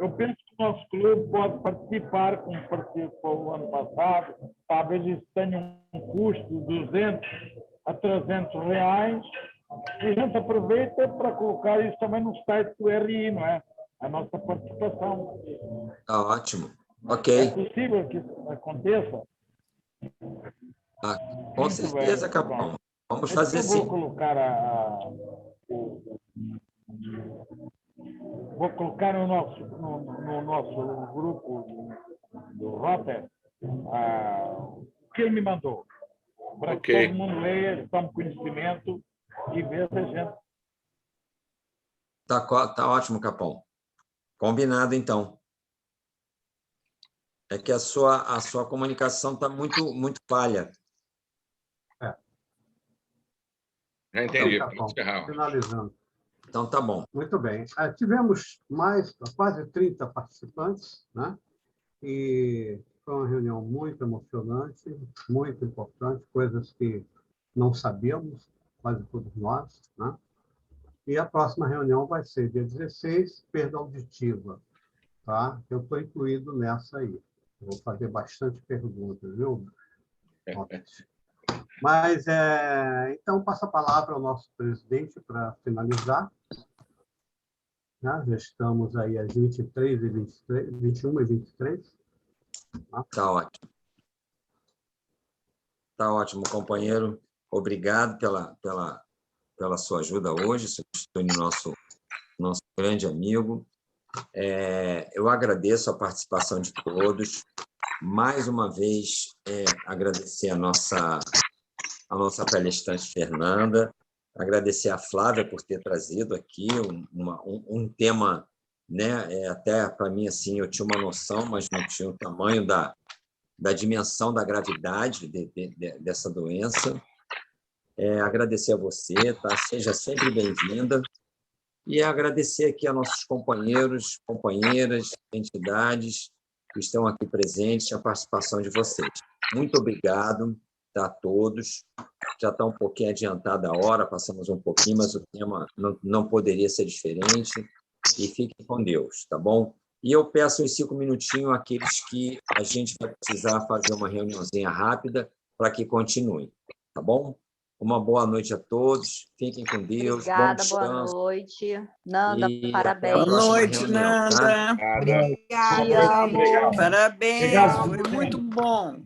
Eu penso que o nosso clube pode participar, como participou o ano passado. Talvez isso tenha um custo de 200 a 300 reais. E a gente aproveita para colocar isso também no site do RI, não é? A nossa participação.
Tá ótimo. Ok.
É possível que isso aconteça?
Com certeza, Capão. Vamos fazer sim.
Vou colocar no nosso grupo do Rotary o que ele me mandou, para que todo mundo leia, tome conhecimento e veja a gente.
Tá ótimo, Capão. Combinado, então. É que a sua comunicação está muito falha.
Já entendi.
Então, finalizando.
Então, tá bom.
Muito bem. Tivemos quase 30 participantes, né? E foi uma reunião muito emocionante, muito importante, coisas que não sabíamos, quase todos nós, né? E a próxima reunião vai ser dia 16, perda auditiva, tá? Eu estou incluído nessa aí. Eu vou fazer bastante perguntas, viu? Mas, então, passo a palavra ao nosso presidente para finalizar. Já estamos aí às 21h23.
Tá ótimo. Tá ótimo, companheiro. Obrigado pela sua ajuda hoje, substituindo nosso grande amigo. Eu agradeço a participação de todos. Mais uma vez, agradecer a nossa palestrante Fernanda, agradecer a Flávia por ter trazido aqui um tema, né? Até para mim, assim, eu tinha uma noção, mas não tinha o tamanho da dimensão da gravidade dessa doença. Agradecer a você, tá? Seja sempre bem-vinda. E agradecer aqui a nossos companheiros, companheiras, entidades que estão aqui presentes, a participação de vocês. Muito obrigado a todos. Já está um pouquinho adiantada a hora, passamos um pouquinho, mas o tema não poderia ser diferente. E fiquem com Deus, tá bom? E eu peço uns 5 minutinhos àqueles que a gente vai precisar fazer uma reuniãozinha rápida para que continuem, tá bom? Uma boa noite a todos. Fiquem com Deus.
Obrigada,
bom descanso.
boa noite. Nanda,
E
parabéns.
Boa noite,
reunião,
Nanda.
tá?
Obrigada.
Te amo.
Parabéns,
Obrigado.
foi muito bom.